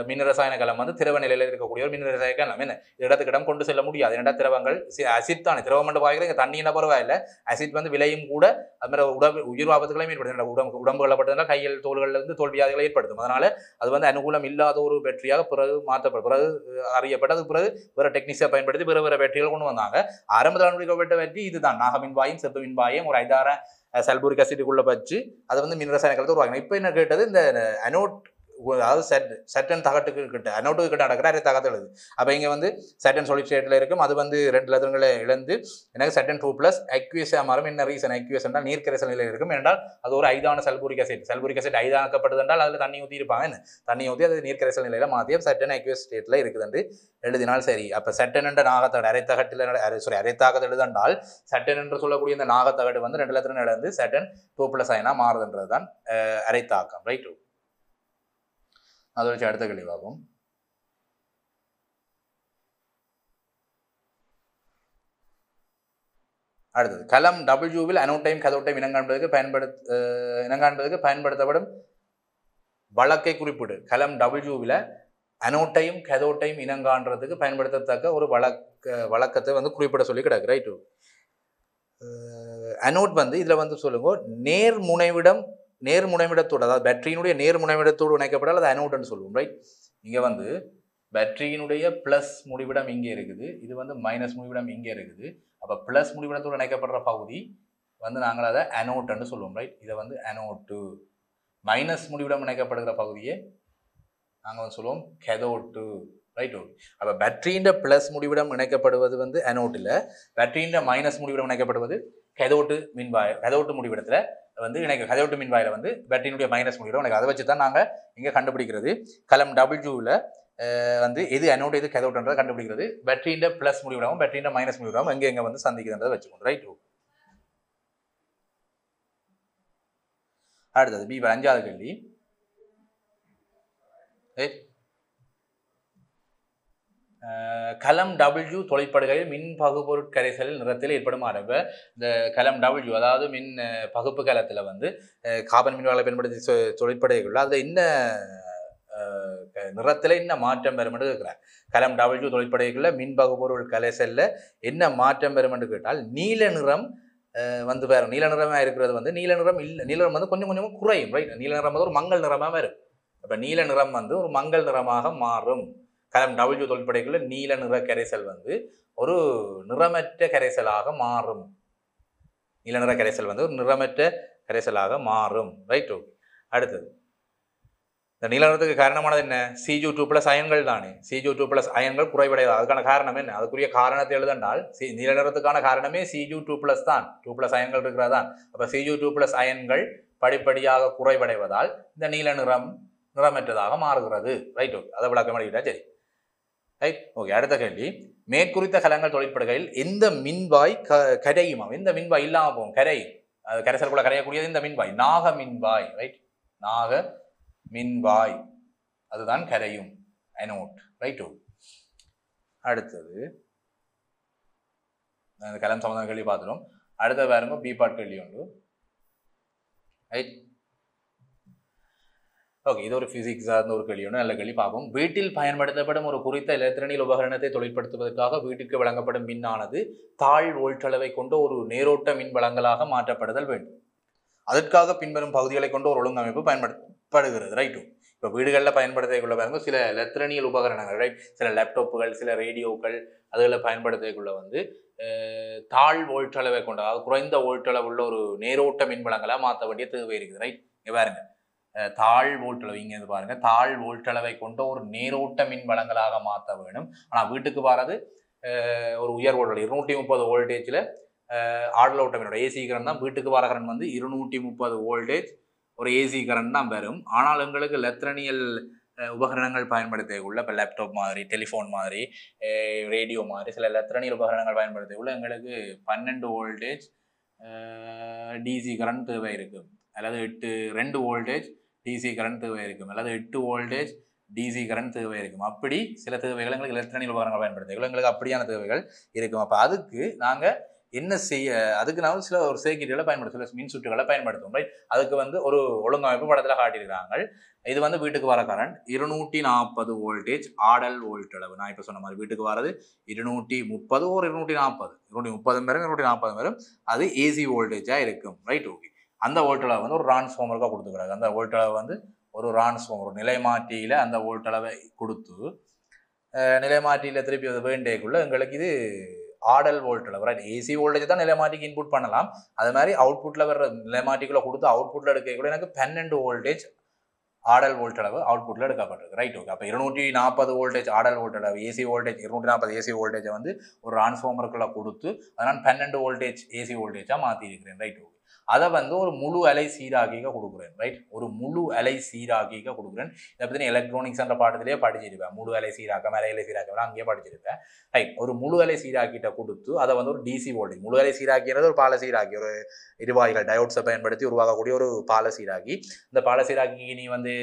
மின் ரசாயன கலம் வந்து திரவ நிலையில் இருக்கக்கூடிய ஒரு மின் ரசாயன கலம். என்ன இடத்துக்கிடம் கொண்டு செல்ல முடியாது, ஏன்னா திரவங்கள் அசிட் தானே, திரவம் மட்டும் பாய்கிறது. இங்கே தண்ணி என்ன பரவாயில்லை, அசிட் வந்து விலையும் கூட அது மாதிரி உயிர் ஆபத்துகளையும் ஏற்படுத்தும். உடம்புகளப்பட்டதுனா கையில் தோள்களில் இருந்து தோல்வியாதிகளை ஏற்படுத்தும். அதனால அது வந்து அனுகூலம் இல்லாத ஒரு பேட்டரியாக பிறகு மாற்றப்படும், பிறகு அறியப்பட்டது. பிறகு வேற டெக்னிக்ஸை பயன்படுத்தி வேற வேற பேட்டரிகள் கொண்டு வந்தாங்க. ஆரம்பத்தில் கண்டுபிடிக்கப்பட்ட பேட்டரி இதுதான், நாகமின்வாயும் செப்பு மின்வாயும் ஒரு 5 சல்பூரிக் அசிட்டுக்குள்ள வச்சு அதை வந்து மின் ரசாயன கலத்தை உருவாக்கணும். இப்போ என்ன கேட்டது, இந்த அனோட் அதாவது சட்டன் தகட்டுக்கு கிட்ட அனோட்டுக்கு கிட்ட நடக்கிற அரை தகத்து எழுது. அப்போ இங்கே வந்து சட்டன் சாலிட் ஸ்டேட்டில் இருக்கும், அது வந்து 2 லெதர்களை இழந்து எனக்கு சட்டன் 2+ அக்யூஎஸாக மாறும். என்ன ரீசன், அக்யூஎஸ் என்றால் நீர்க்கரைசல் நிலையில் இருக்கும். என்றால் அது ஒரு ஐதான சல்பூரிக் அசிட் ஐதாக்கப்பட்டது என்றால் அதில் தண்ணி ஊற்றி இருப்பாங்க. என்ன தண்ணி ஊற்றி அது நீர்க்கரைசல் நிலையில் மாற்றி சட்டன் அக்யூஎஸ் ஸ்டேட்டில் இருக்குது என்று எழுதினால் சரி. அப்போ சட்டன் என்ற நாகத்தகடு அரைத்தகட்டில் அரைத்தாகத்து எழுதென்றால் சட்டன் என்று சொல்லக்கூடிய இந்த நாகத்தகடு வந்து 2 லெதர் இழந்து சட்டன் 2+ அயனாக மாறுதுன்றது தான் அரைத்தாக்கம். ரைட், அதை வச்சு அடுத்த கேள்வியாகும். அடுத்தது கலம் டபிள்யூவில் அனோட்டையும் கதோட்டையும் இனங்காண்பதற்கு பயன்படுத்தப்படும் வழக்கை குறிப்பிடு. கலம் டபிள்யூவில் அனோட்டையும் கதோட்டையும் இனங்காண்றதுக்கு பயன்படுத்தத்தக்க ஒரு வழக்கத்தை வந்து குறிப்பிட சொல்லி கிடக்கு. ரைட்டு, அனோட் வந்து இதில் வந்து சொல்லுங்க நேர்முனைவிடத்தோடு, அதாவது பேட்டரியினுடைய நேர்முனைவிடத்தோடு இணைக்கப்பட்டால் அது அனோட்னு சொல்லுவோம். ரைட், இங்கே வந்து பேட்டரியினுடைய ப்ளஸ் முடிவிடம் இங்கே இருக்குது, இது வந்து மைனஸ் முடிவிடம் இங்கே இருக்குது. அப்போ ப்ளஸ் முடிவிடத்தோடு இணைக்கப்படுற பகுதி வந்து நாங்கள் அதை அனோட்னு சொல்லுவோம். ரைட், இதை வந்து அனோட்டு. மைனஸ் முடிவிடம் இணைக்கப்படுகிற பகுதியை நாங்கள் வந்து சொல்லுவோம் கெதோட்டு. Right, okay. அப்போ பேட்டரியின் ப்ளஸ் முடிவிடம் இணைக்கப்படுவது வந்து அனோட்டில், பேட்டரியின் மைனஸ் முடிவிடம் இணைக்கப்படுவது கெதோட்டு மின்வாய். கெதோட்டு முடிவிடத்தில் வந்து கதோட்டு மின்வாயில வந்து பேட்டரியினுடைய மைனஸ் முடிவிடும். அதை வச்சு தான் நாங்கள் இங்கே கண்டுபிடிக்கிறது. கலம் டபிள்யூவில் வந்து எது அனோட் எது கதோட்டுன்றதை கண்டுபிடிக்கிறது. பேட்டரியின் ப்ளஸ் முடிவிடமும் பேட்டரியின் மைனஸ் முடிவிடமும் எங்கே வந்து சந்திக்குதுன்றதை வச்சுக்கோங்க. ரைட், அடுத்தது பி 5வது கேள்வி. கலம் டபிள்யூ தொழிற்படுகையில் மின் பகுப்பொருட் கரைசலில் நிறத்தில் ஏற்படும் ஆரம்ப இந்த கலம் டபிள்யூ அதாவது மின் பகுப்பு கலத்தில் வந்து காபன் மின்வாலை பயன்படுத்தி தொழிற்படுகைக்குள்ள அதில் என்ன நிறத்தில் என்ன மாற்றம் பெறும் என்று கேட்கிறார். கலம் டபிள்யூ தொழிற்படுகைக்குள்ள மின் பகுப்பொருள் கரைசலில் என்ன மாற்றம் பெறும் என்று கேட்டால் நீல நிறம் வந்து வேறு. நீல நிறமாக இருக்கிறது வந்து நீல நிறம் இல்லை, நீல நிறம் வந்து கொஞ்சம் கொஞ்சமாக குறையும். ரைட், நீல நிறம் வந்து ஒரு மங்கள் நிறமாக வரும். அப்போ நீல நிறம் வந்து ஒரு மங்கள் நிறமாக மாறும். கலம் டபிள்யூ தொழிற்படைக்குள்ள நீல நிற கரைசல் வந்து ஒரு நிறமற்ற கரைசலாக மாறும். நீல நிற கரைசல் வந்து ஒரு நிறமற்ற கரைசலாக மாறும். Right, okay. அடுத்தது இந்த நீல நிறத்துக்கு காரணமானது என்ன, Cu2+ அயன்கள் தானே. Cu2+ அயன்கள் குறைவடையாது. அதுக்கான காரணம் என்ன, அதுக்குரிய காரணத்தை எழுதண்டால் நீல நிறத்துக்கான காரணமே Cu2+ தான், 2+ அயன்கள் இருக்கிறதான். அப்போ Cu2+ அயன்கள் படிப்படியாக குறைவடைவதால் இந்த நீல நிறம் நிறமற்றதாக மாறுகிறது. Right, okay. அதை விளக்கம் அளிக்கிட்டா சரி. Right, okay. அடுத்த கேள்வி, மேற்குறித்த கலங்கள் தொழிற்படுகையில் எந்த மின்வாய் கரையுமா? எந்த மின்வாய் இல்லாமல் போகும், கரையும், கரைசலுக்குள்ள கரையக்கூடியது இந்த மின்வாய் நாக மின்வாய். ரைட், நாக மின்வாய் அதுதான் கரையும், அனோட். Right, okay. அடுத்தது கலம் சம்பந்தம் கேள்வி பார்த்துடும். அடுத்த பாருங்க பி பார்ட் கேள்வி உண்டு. Right, okay. இது ஒரு பிசிக்ஸ் சார்ந்த ஒரு கேள்வி ஒன்று, நல்ல கேள்வி பார்ப்போம். வீட்டில் பயன்படுத்தப்படும் ஒரு குறித்த எலக்ட்ரானிக் உபகரணத்தை தொழிற்படுத்துவதற்காக வீட்டுக்கு வழங்கப்படும் மின்னானது தாழ் வோல்ட்டளவை கொண்ட ஒரு நேரோட்ட மின் வழங்கலாக மாற்றப்படுதல் வேண்டும். அதற்காக பின்வரும் பகுதிகளை கொண்ட ஒரு ஒழுங்கமைப்பு பயன்படுத்தப்படுகிறது. ரைட்டு, இப்போ வீடுகளில் பயன்படுத்தக்குள்ள பாருங்க சில எலக்ட்ரானிக் உபகரணங்கள், ரைட், சில லேப்டாப்புகள், சில ரேடியோக்கள் அதில் பயன்படுத்தக்குள்ள வந்து தாழ் வோல்ட்டளவை கொண்ட, அதாவது குறைந்த வோல்ட்டளவு உள்ள ஒரு நேரோட்ட மின் வழங்கலாக மாற்ற வேண்டிய தேவை இருக்குது. ரைட், இங்கே பாருங்க தாழ் வோல்ட்டளவு, இங்கே இருந்து பாருங்க தாழ் வோல்ட்டளவை கொண்ட ஒரு நேரோட்ட மின் வழங்கலாக மாற்ற வேணும். ஆனால் வீட்டுக்கு வர்றது ஒரு உயர் வோல்ட் 230 வோல்டேஜில் ஆடல் ஓட்டமினோட ஏசி கரண்ட் தான். வீட்டுக்கு வர கரண்ட் வந்து 230 வோல்டேஜ் ஒரு ஏசி கரண்ட் தான் வரும். ஆனால் எங்களுக்கு எலக்ட்ரானியல் உபகரணங்கள் பயன்படுத்தக்குள்ள இப்போ லேப்டாப் மாதிரி டெலிஃபோன் மாதிரி ரேடியோ மாதிரி சில எலக்ட்ரானிக் உபகரணங்கள் பயன்படுத்தக்குள்ள எங்களுக்கு 12 வோல்டேஜ் டிசி கரண்ட் தேவை இருக்கும், அல்லது 2 வோல்டேஜ் டிசி கரண்ட் தேவை இருக்கும், அல்லது 8 வோல்டேஜ் டிசி கரண்ட் தேவை இருக்கும். அப்படி சில தேவைகள் எங்களுக்கு எலக்ட்ரானிக் உபகரணங்கள் பயன்படுத்தக்குள்ள எங்களுக்கு அப்படியான தேவைகள் இருக்கும். அப்போ அதுக்கு நாங்கள் என்ன செய்ய, அதுக்கு நான் சில ஒரு சர்க்யூட்களை பயன்படுத்தும், சில மின் சுற்றுகளை பயன்படுத்துவோம். ரைட், அதுக்கு வந்து ஒரு ஒழுங்கமைப்பு படத்தில் காட்டியிருக்காங்க. இது வந்து வீட்டுக்கு வர கரண்ட் 240 வோல்டேஜ் ஆடல் வோல்ட் அளவு. நான் இப்போ சொன்ன மாதிரி வீட்டுக்கு வரது 230 ஒரு 240 230 பேரும் 240 பேரும் அது ஏசி வோல்டேஜாக இருக்கும். Right, okay. அந்த வோல்ட் அளவு வந்து ஒரு டிரான்ஸ்ஃபார்மருக்காக கொடுத்துக்கிறாங்க. அந்த வோல்ட் அளவு வந்து ஒரு டிரான்ஸ்ஃபார்மர் நிலைமாற்றியில் அந்த வோல்ட் அளவை கொடுத்து நிலைமாற்றியில் திருப்பி அது வேண்டியக்குள்ள எங்களுக்கு இது ஆடல் வோல்ட் அளவு. ரைட், ஏசி வோல்டேஜ் தான் நிலைமாட்டிக்கு இன்புட் பண்ணலாம். அது மாதிரி அவுட்புட்டில் வர நிலைமாட்டிக்குள்ள கொடுத்து அவுட்புட்டில் எடுக்கக்குள்ள எனக்கு 12 வோல்டேஜ் ஆடல் வோல்ட் அளவு அவுட்புட்டில் எடுக்கப்பட்டிருக்கு. Right, okay. அப்போ 240 வோல்டேஜ் ஆடல் வோல்ட் அளவு ஏசி வோல்டேஜ் 240 ஏசி வோல்டேஜை வந்து ஒரு டிரான்ஸ்ஃபார்மருக்குள்ள கொடுத்து அதனால் 12 வோல்டேஜ் ஏசி வோல்டேஜாக மாற்றிருக்கிறேன். Right, okay. அதை வந்து ஒரு முழு அலை சீராக்கிக்க கொடுக்குறேன். ரைட், ஒரு முழு அலை சீராக்கிக்க கொடுக்குறேன். இதை பற்றி எலக்ட்ரானிக்ஸ் என்ற பாடத்திலேயே படிச்சிருப்பேன். முழு அலை சீராக்கம் அலை சீராக்கம் அங்கேயே படிச்சிருப்பேன். ரைட், ஒரு முழு அலை சீராக்கிட்ட கொடுத்து அதை வந்து ஒரு டிசி வோல்டேஜ், முழு அலை சீராக்கிறது ஒரு பால சீராக்கி, ஒரு எரிவாயுகள் டயோட்ஸை பயன்படுத்தி உருவாக்கக்கூடிய ஒரு பால சீராக்கி. இந்த பால சீராக்கிக்கு நீ வந்து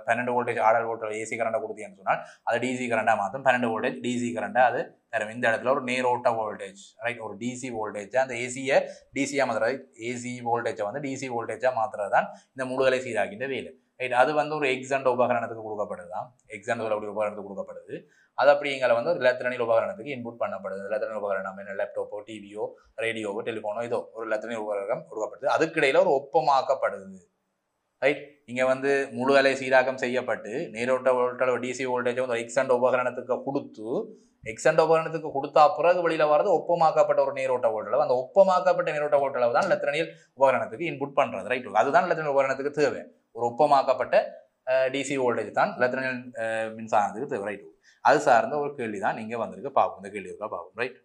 12 வோல்டேஜ் ஆடல் வோல்ட் ஏசி கரண்டை கொடுத்தீங்கன்னு சொன்னால் அதை டிசி கரண்டாக மாற்றும். 12 வோல்டேஜ் டிசி கரண்டாக அது தரும். இந்த இடத்துல ஒரு நேரோட்ட வோல்டேஜ், ரைட், ஒரு டிசி வோல்டேஜ் அந்த ஏசியை டிசியாக மாற்றுறது, ஏசி வோல்டேஜை வந்து டிசி வோல்டேஜாக மாற்றுறது தான் இந்த முழுதலை சீராக்கின்ற வேலை. ரைட், அது வந்து ஒரு எக்ஸாண்ட் உபகரணத்துக்கு கொடுக்கப்படுது தான், எக்ஸாண்ட் சொல்லக்கூடிய உபகரணத்துக்கு கொடுக்கப்படுது. அது அப்படி எங்களை வந்து ஒரு எலக்ட்ரானிக் உபகரணத்துக்கு இன்புட் பண்ணப்படுது. எலக்ட்ரானிக் உபகரணம் என்ன, லேப்டாப்போ டிவியோ ரேடியோவோ டெலிஃபோனோ இதோ ஒரு எலக்ட்ரானிக் உபகரணம் கொடுக்கப்படுது. அதுக்கிடையில் ஒரு ஒப்பமாக்கப்படுது. ரைட், இங்கே வந்து முழு அலை சீராக்கம் செய்யப்பட்டு நேரோட்ட வோல்ட் டிசி வோல்டேஜை வந்து எக்ஸாண்ட் உபகரணத்துக்கு கொடுத்து எக்ஸாண்ட் உபகரணத்துக்கு கொடுத்தா பிறகு வெளியில் வரது ஒப்பமாக்கப்பட்ட ஒரு நீரோட்ட வோல்ட். அந்த ஒப்பமாக்கப்பட்ட நீரோட்ட வோல்ட் தான் எலக்ட்ரானிக் உபகரணத்துக்கு இன்புட் பண்ணுறது. ரைட், அதுதான் எலக்ட்ரானிக் உபகரணத்துக்கு தேவை. ஒரு ஒப்பமாக்கப்பட்ட டிசி வோல்டேஜ் தான் எலக்ட்ரானிக் மின்சாரத்துக்கு தேவை. ரைட், அது சார்ந்த ஒரு கேள்வி தான் நீங்கள் வந்திருக்கு பார்ப்போம். இந்த கேள்வி இருக்கா பார்ப்போம். Right,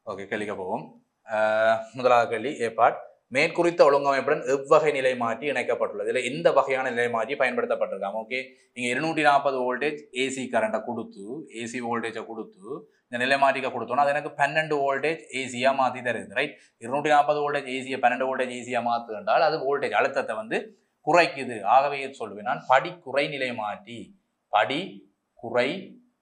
okay. கேள்விக்க போவோம். முதலாவது கேள்வி ஏ பார்ட். மேற்குறித்த ஒழுங்கமைப்புடன் எவ்வகை நிலை மாற்றி இணைக்கப்பட்டுள்ளது, இதில் எந்த வகையான நிலை மாற்றி பயன்படுத்தப்பட்டிருக்காங்க. ஓகே, நீங்கள் 240 வோல்டேஜ் ஏசி கரண்ட்டை கொடுத்து ஏசி வோல்டேஜை கொடுத்து இந்த நிலை மாற்றிக்க கொடுத்தோன்னா அது எனக்கு 12 வோல்டேஜ் ஏசியாக மாற்றி தருது. ரைட், 240 வோல்டேஜ் ஏசியை 12 வோல்டேஜ் ஏசியாக மாற்றுகின்றால் அது வோல்டேஜ் அழுத்தத்தை வந்து குறைக்குது. ஆகவே சொல்லுவேன் நான் படிக்குறை நிலை மாற்றி, படிக்குறை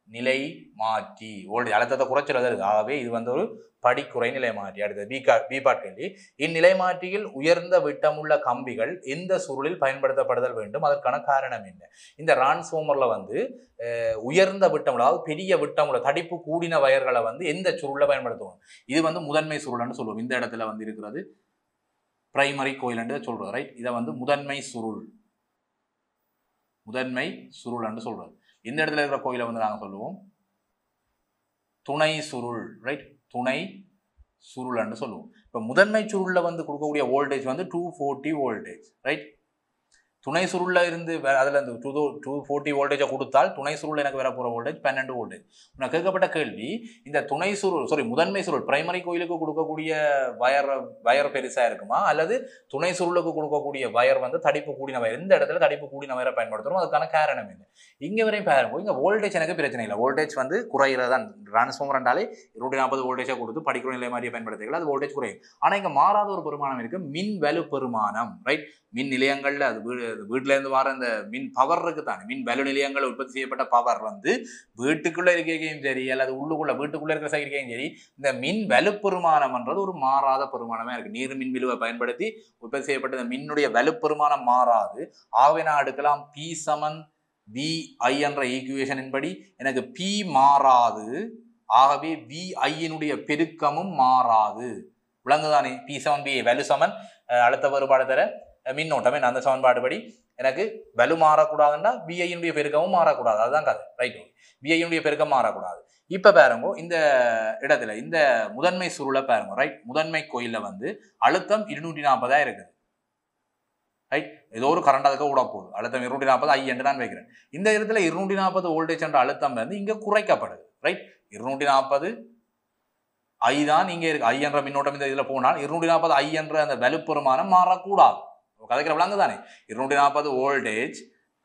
நிலை மாற்றி வோல்டேஜ் அழுத்தத்தை குறைச்சிறது இருக்கு. ஆகவே இது வந்து ஒரு படிக்குறை நிலை மாற்றி. அடுத்தது பி பார்ட் கேள்வி. இந்நிலை மாற்றியில் உயர்ந்த விட்டமுள்ள கம்பிகள் எந்த சுருளில் பயன்படுத்தப்படுதல் வேண்டும், அதற்கான காரணம் என்ன? இந்த டிரான்ஸ்ஃபார்மர்ல வந்து உயர்ந்த விட்டமுள்ள, அதாவது பெரிய விட்டமுள்ள தடிப்பு கூடின வயர்களை வந்து எந்த சுருளில் பயன்படுத்துவோம்? இது வந்து முதன்மை சுருள்னு சொல்லுவோம். இந்த இடத்துல வந்து இருக்கிறது பிரைமரி கோயில் சொல்றோம். ரைட், இதை வந்து முதன்மை சுருள், முதன்மை சுருள்னு சொல்றது. இந்த இடத்துல இருக்கிற கோயிலை வந்து நாங்கள் சொல்லுவோம் துணை சுருள். ரைட், துணை சுருள்னு சொல்லுவோம். இப்போ முதன்மை சுருள்ல வந்து கொடுக்கக்கூடிய வோல்டேஜ் வந்து 240 வோல்டேஜ். ரைட், துணை சுருள்ல இருந்து அதில் இந்த 240 வோல்டேஜை கொடுத்தால் துணை சுருள் எனக்கு வர போகிற வோல்டேஜ் 12 வோல்டேஜ். நான் கேட்கப்பட்ட கேள்வி, இந்த துணை சுருள் முதன்மை சுருள் பிரைமரி கோயிலுக்கு கொடுக்கக்கூடிய வயர் பெருசாக இருக்குமா, அல்லது துணை சுருளுக்கு கொடுக்கக்கூடிய வயர் வந்து தடிப்பு கூடின வயர், இந்த இடத்துல தடிப்பு கூடின வயரை பயன்படுத்துகிறோம். அதுக்கான காரணம் என்ன? இங்கே வரையும் பாருங்க, இங்கே வோல்டேஜ் எனக்கு பிரச்சனை இல்லை. வோல்டேஜ் வந்து குறையிறதான். டிரான்ஸ்ஃபார்மர் என்றாலே 240 வோல்டேஜை கொடுத்து படிக்கிற நிலை மாதிரியே பயன்படுத்திக்கலாம், அது வோல்டேஜ் குறையும். ஆனால் இங்கே மாறாத ஒரு பெருமானம் இருக்கு, மின் வலு பெருமானம். ரைட், மின் நிலையங்கள்ல அது வீட்டுல இருந்து வர இந்த மின் பவர் இருக்கு தானே, மின் வலு நிலையங்கள் உற்பத்தி செய்யப்பட்ட பவர் வந்து வீட்டுக்குள்ள இருக்கையும் சரி அல்லது வீட்டுக்குள்ள இருக்கிற சைக்கையும் சரி, இந்த மின் வலு பெருமானம்ன்றது ஒரு மாறாத பெருமானமே இருக்கு. நீர் மின் விலுவை பயன்படுத்தி உற்பத்தி செய்யப்பட்ட இந்த மின்னுடைய வலு பெருமானம் மாறாது. ஆகவே நான் எடுக்கலாம் P = VI என்ற ஈக்குவேஷனின் படி எனக்கு P மாறாது, ஆகவே VI பெருக்கமும் மாறாது. விளங்குதானே? P = VI வலு சமன் அழுத்த வேறுபாடு தர மின்னோட்டமே அந்த சமன்பாடு படி எனக்கு வலு மாறக்கூடாதுன்னா VI பெருக்கமும் மாறக்கூடாது. அதுதான் கதை. ரைட், VI பெருக்கம் மாறக்கூடாது. இப்ப பாருங்க, இந்த இடத்துல இந்த முதன்மை சுருளை பாருங்க. ரைட், முதன்மை கோயில்ல வந்து அழுத்தம் 240 இருக்குது. ரைட், ஏதோ ஒரு கரண்ட் அதுக்கு விட போகுது. அழுத்தம் 240 I என்று நான் வைக்கிறேன். இந்த இடத்துல 240 வோல்டேஜ் என்ற அழுத்தம் வந்து இங்க குறைக்கப்படுது. ரைட், 240 ஐ தான் இங்கே இருக்கு. ஐ என்ற மின்னோட்டம் இந்த இதில் போனால் 240 ஐ என்ற அந்த வலுப்பெருமானம் மாறக்கூடாது. கதைக்கிற விளங்கு தானே. 240 வோல்டேஜ்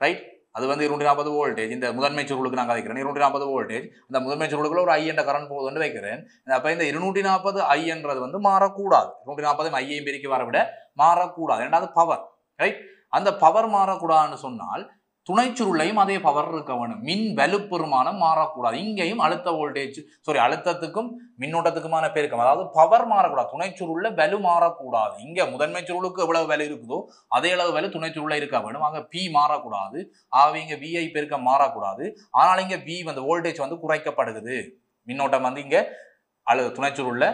ரைட், அது வந்து 240 வோல்டேஜ். இந்த முதன்மை சுருளுக்கு நான் கதைக்கிறேன் 240 வோல்டேஜ். அந்த முதன்மை சுருளுக்குள்ள ஒரு ஐ என்ற கரண்ட் போகுதுன்னு வைக்கிறேன். அப்போ இந்த 240 ஐ என்றது வந்து மாறக்கூடாது. 240 ஐயையும் பெருக்கி வர விட மாறக்கூடாது. ரெண்டாவது பவர் ரைட். அந்த பவர் மாறக்கூடாதுன்னு சொன்னால் துணை சுருளையும் அதே பவர் இருக்க வேணும். மின் வலுப்பெருமானம் மாறக்கூடாது. இங்கேயும் அழுத்த வோல்டேஜ் அழுத்தத்துக்கும் மின்னோட்டத்துக்குமான பெருக்கம், அதாவது பவர் மாறக்கூடாது. துணை சுருள்ல வலு மாறக்கூடாது. இங்க முதன்மை சுருளுக்கு எவ்வளவு வலு இருக்குதோ அதே அளவு வலு துணை சுருள்ல இருக்க வேணும். அங்க பி மாறக்கூடாது. ஆகவே இங்க விஐ பெருக்கம் மாறக்கூடாது. ஆனால் இங்க வி வந்து வோல்டேஜ் வந்து குறைக்கப்படுகிறது. மின்னோட்டம் வந்து இங்க துணை சுருள்ல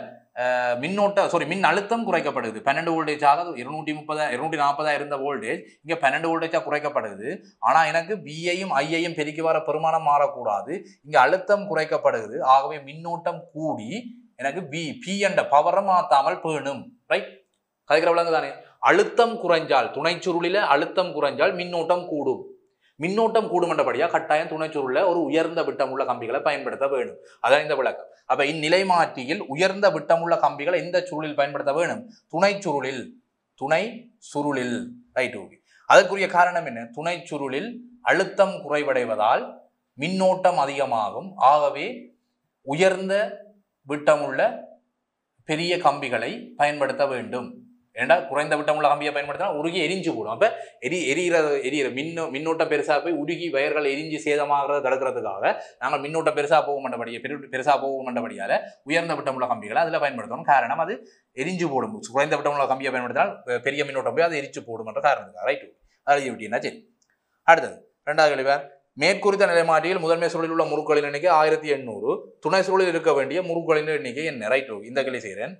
மின் அழுத்தம் குறைக்கப்படுது. 12 வோல்டேஜாக 240 இருந்த வோல்டேஜ் இங்க 12 வோல்டேஜா குறைக்கப்படுது. ஆனா எனக்கு விஐயும் ஐயையும் பெருக்கி வர பெருமானம் மாறக்கூடாது. இங்க அழுத்தம் குறைக்கப்படுது. ஆகவே மின்னோட்டம் கூடி எனக்கு பி என்ற பவரை மாத்தாமல் பேணும். ரைட், கதைக்கிற விளங்கு தானே. அழுத்தம் குறைஞ்சால் துணை சுருளில அழுத்தம் குறைஞ்சால் மின்னோட்டம் கூடும். மின்னோட்டம் கூடுமென்றபடியா கட்டாயம் துணை சுருள்ல ஒரு உயர்ந்த விட்டமுள்ள கம்பிகளை பயன்படுத்த வேணும். அதான் இந்த விளக்கம். அப்ப இந்நிலை மாற்றியில் உயர்ந்த விட்டமுள்ள கம்பிகளை எந்த சுருளில் பயன்படுத்த வேணும்? துணை சுருளில் ரைட். ஓகே, அதற்குரிய காரணம் என்ன? துணை சுருளில் அழுத்தம் குறைவடைவதால் மின்னோட்டம் அதிகமாகும். ஆகவே உயர்ந்த விட்டமுள்ள பெரிய கம்பிகளை பயன்படுத்த வேண்டும். ஏண்டா குறைந்த விட்டமுள்ள கம்பியை பயன்படுத்தினா உருகி எரிஞ்சு போடும். அப்ப எரியிற மின்னோட்டம் பெருசா போய் உருகி வயர்கள் எரிஞ்சு சேதமாகிறத தடுக்கிறதுக்காக நாங்கள் மின்னோட்டம் பெருசா போக மாட்டபடியால உயர்ந்த விட்டமுள்ள கம்பிகளை அதுல பயன்படுத்தணும். காரணம் அது எரிஞ்சு போடும். குறைந்த விட்டமுள்ள கம்பியை பயன்படுத்தினால் பெரிய மின்னோட்டம் போய் அதை எரிச்சு போடும் என்ற காரணத்துக்காக. ரைட், அது எப்படின்னா சரி. அடுத்தது ரெண்டாவது கேள்வி. மேற்குறித்த நிலைமாற்றியில் முதன்மை சுருளில் உள்ள முறுக்களின் எண்ணிக்கை 1800. துணை சுருளில் இருக்க வேண்டிய முறுக்களின் எண்ணிக்கை என்ன? ரைட், இந்த கேள்வி செய்கிறேன்.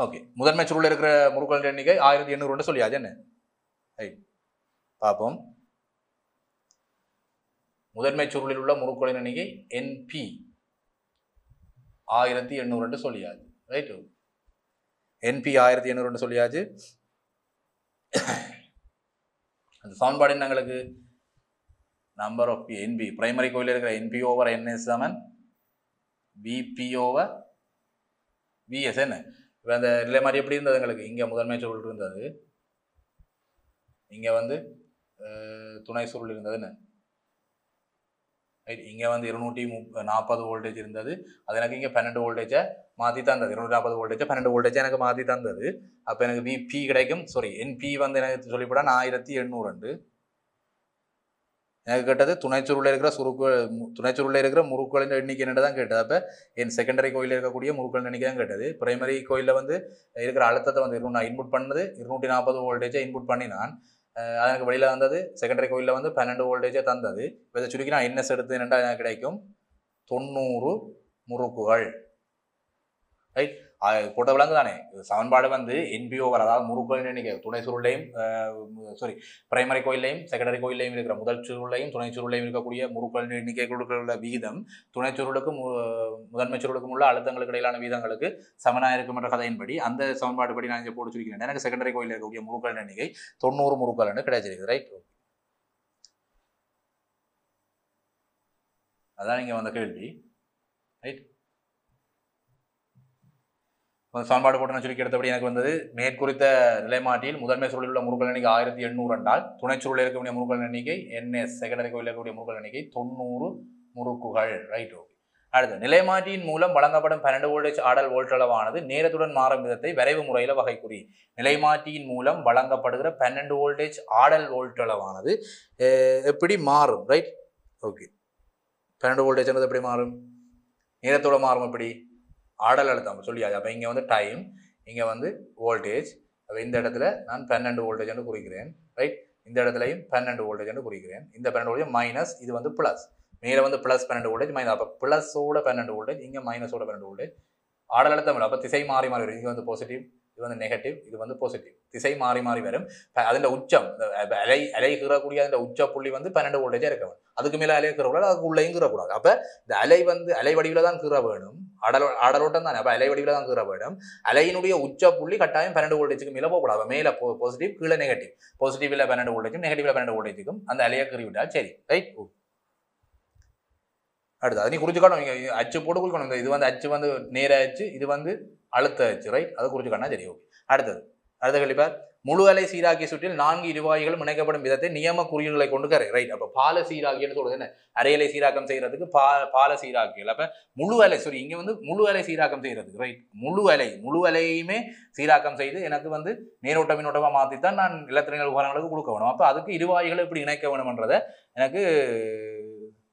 ஓகே, முதன்மை சுருளில் இருக்கிற முறுக்களின் எண்ணிக்கை 1800 சொல்லியாச்சு. என்ன ரைட், பார்ப்போம். முதன்மை சுருளில் உள்ள முறுக்களின் எண்ணிக்கை என்பி 1800 சொல்லியாச்சு. ரைட், என்பி 1800 சொல்லியாச்சு. அந்த சமன்பாடு என்ன எங்களுக்கு? Number of P NP primary coil இருக்கிற என்பி ஓவர் என்எஸ் சமன் பிபி ஓவர் பிஎஸ். என்ன இப்போ அந்த நிலை மாதிரி எப்படி இருந்தது எங்களுக்கு? இங்கே முதன்மை சுருள் இருந்தது, இங்கே வந்து துணை சுருள் இருந்தது. என்ன ரைட், இங்கே வந்து 240 வோல்டேஜ் இருந்தது. அது எனக்கு இங்கே 12 வோல்டேஜை மாற்றி தந்தது. 240 வோல்டேஜை 12 வோல்டேஜை எனக்கு மாற்றி தந்தது. அப்போ எனக்கு விபி கிடைக்கும். என்பி வந்து எனக்கு சொல்லிவிட 1800. எனக்கு கேட்டது துணை சுருளில் இருக்கிற முறுக்களின் எண்ணிக்கை என்னன்னு தான் கேட்டது. அப்போ என் செகண்டரி கோயிலில் இருக்கக்கூடிய முறுக்களின் எண்ணிக்கை தான் கேட்டது. பிரைமரி கோயிலில் வந்து இருக்கிற அழுத்தத்தை வந்து நான் இன்புட் பண்ணது 240 வோல்டேஜை இன்புட் பண்ணி நான் எனக்கு வெளியில் வந்தது. செகண்டரி கோயிலில் வந்து 12 வோல்டேஜை தந்தது. இப்போ இதை சுருக்கி நான் என்எஸ் எடுத்து என்னென்னா எனக்கு கிடைக்கும் 90 முறுக்குகள். ரைட், போட்ட விளங்கு தானே. சமன்பாடு வந்து என்பி ஓவர், அதாவது முறுக்களின் எண்ணிக்கை துணை சுருளையும் பிரைமரி கோயிலையும் செகண்டரி கோயிலையும் இருக்கிற முதல் சுருளையும் துணை சுருளையும் இருக்கக்கூடிய முறுக்களின் எண்ணிக்கைகளுக்குள்ள விகிதம் துணை சுருளுக்கும் முதன்மை சுருளுக்கும் உள்ள அழுத்தங்களுக்கு இடையிலான வீதங்களுக்கு சமனாக இருக்கும் என்ற கதையின்படி அந்த சமன்பாடு படி நான் இங்கே போட்டு வச்சிருக்கிறேன். எனக்கு செகண்டரி கோயிலில் இருக்கக்கூடிய முறுக்களின் எண்ணிக்கை 90 முறுக்கள் கிடைச்சிருக்கு. ரைட், அதான் இங்கே வந்த கேள்வி. ரைட், சமன்பாடு போட்டு சுருக்கி எடுத்தபடி எனக்கு வந்தது மேற்குறித்த நிலைமாற்றியில் முதன்மை சுருளில் உள்ள முறுக்கள் எண்ணிக்கை 1800 என்றால் துணை சுருளில் இருக்கக்கூடிய முறுக்கள் எண்ணிக்கை என்எஸ் செகண்டரி கோயிலில் இருக்கக்கூடிய முறுக்கள் எண்ணிக்கை 90 முறுக்குகள். Right, okay. அடுத்து நிலைமாற்றியின் மூலம் வழங்கப்படும் 12 வோல்டேஜ் ஆடல் வோல்ட்டளவானது நேரத்துடன் மாறும் விதத்தை விரைவு முறையில் வகைக்குறி. நிலைமாற்றியின் மூலம் வழங்கப்படுகிற 12 வோல்டேஜ் ஆடல் வோல்ட்டளவானது எப்படி மாறும்? Right, okay. 12 வோல்டேஜ் எப்படி மாறும்? நேரத்தோட மாறும். எப்படி? ஆடல் அழுத்தம் சொல்லியாது. அப்போ இங்கே வந்து டைம், இங்கே வந்து வோல்டேஜ். அப்போ இந்த இடத்துல நான் 12 வோல்டேஜ் என்று குறிக்கிறேன். ரைட், இந்த இடத்துலையும் 12 வோல்டேஜ் என்று குறிக்கிறேன். இந்த 12 வோல்டேஜ் மைனஸ், இது வந்து ப்ளஸ். மேலே வந்து ப்ளஸ் 12 வோல்டேஜ் மைனஸ். அப்போ ப்ளஸோட 12 வோல்டேஜ், இங்கே மைனஸோட 12 வோல்டேஜ். ஆடல் அழுத்தம் இல்லை. அப்போ திசை மாறி மாறி வரும். இங்கே வந்து பாசிட்டிவ், இது வந்து நெகட்டிவ், இது வந்து பாசிட்டிவ். திசை மாறி மாறி வரும். அதில் உச்சம் அலை கீறக்கூடிய அந்த உச்ச புள்ளி வந்து 12 வோல்டேஜாக இருக்க வேணும். அதுக்கு மேலே அலை கீறக்கூடாது, அதுக்கு உள்ளேயும் கீறக்கூடாது. அப்போ இந்த அலை வந்து அலை வடிவில் தான் கீற வேணும். ஆடலோட்டம் தானே. அப்போ அலை வடிவில் தான் கீற வேணும். அலையினுடைய உச்ச புள்ளி கட்டாயம் 12 வோல்டேஜுக்கு மேலே போகக்கூடாது. மேலே பாசிட்டிவ், கீழே நெகட்டிவ். பாசிட்டிவ்ல 12 வோல்டேஜும் நெகட்டிவ்ல 12 வோல்டேஜுக்கும் அந்த அலையை கீறி விட்டால் சரி. ரைட், அடுத்து அது நீ குறிச்சுக்கணும். நீங்கள் அச்சு போட்டு குறிக்கணும். இது வந்து அச்சு வந்து நேர அச்சு, இது வந்து அழுத்த அச்சு, ரைட்? அதை குறிச்சுக்கணும்னா சரி, ஓகே. அடுத்த கேள்வி, முழு அலை சீராக்கி சுற்றில் 4 இருவாய்களும் இணைக்கப்படும் விதத்தை நியம குறியீடுகளை கொண்டு கரை, ரைட்? அப்போ பால சீராக்கின்னு சொல்றது என்ன? அரையலை சீராக்கம் செய்யறதுக்கு பால சீராக்கிகள். அப்ப முழு அலை, சரி, இங்க வந்து முழு அலை சீராக்கம் செய்யறதுக்கு, ரைட்? முழு அலையுமே சீராக்கம் செய்து எனக்கு வந்து நீரோட்ட மின்னோட்டமா மாற்றித்தான் நான் இலத்திரங்கள் உபகரணங்களுக்கு கொடுக்க வேணும். அப்போ அதுக்கு இருவாய்களை எப்படி இணைக்க வேணும்ன்றதை எனக்கு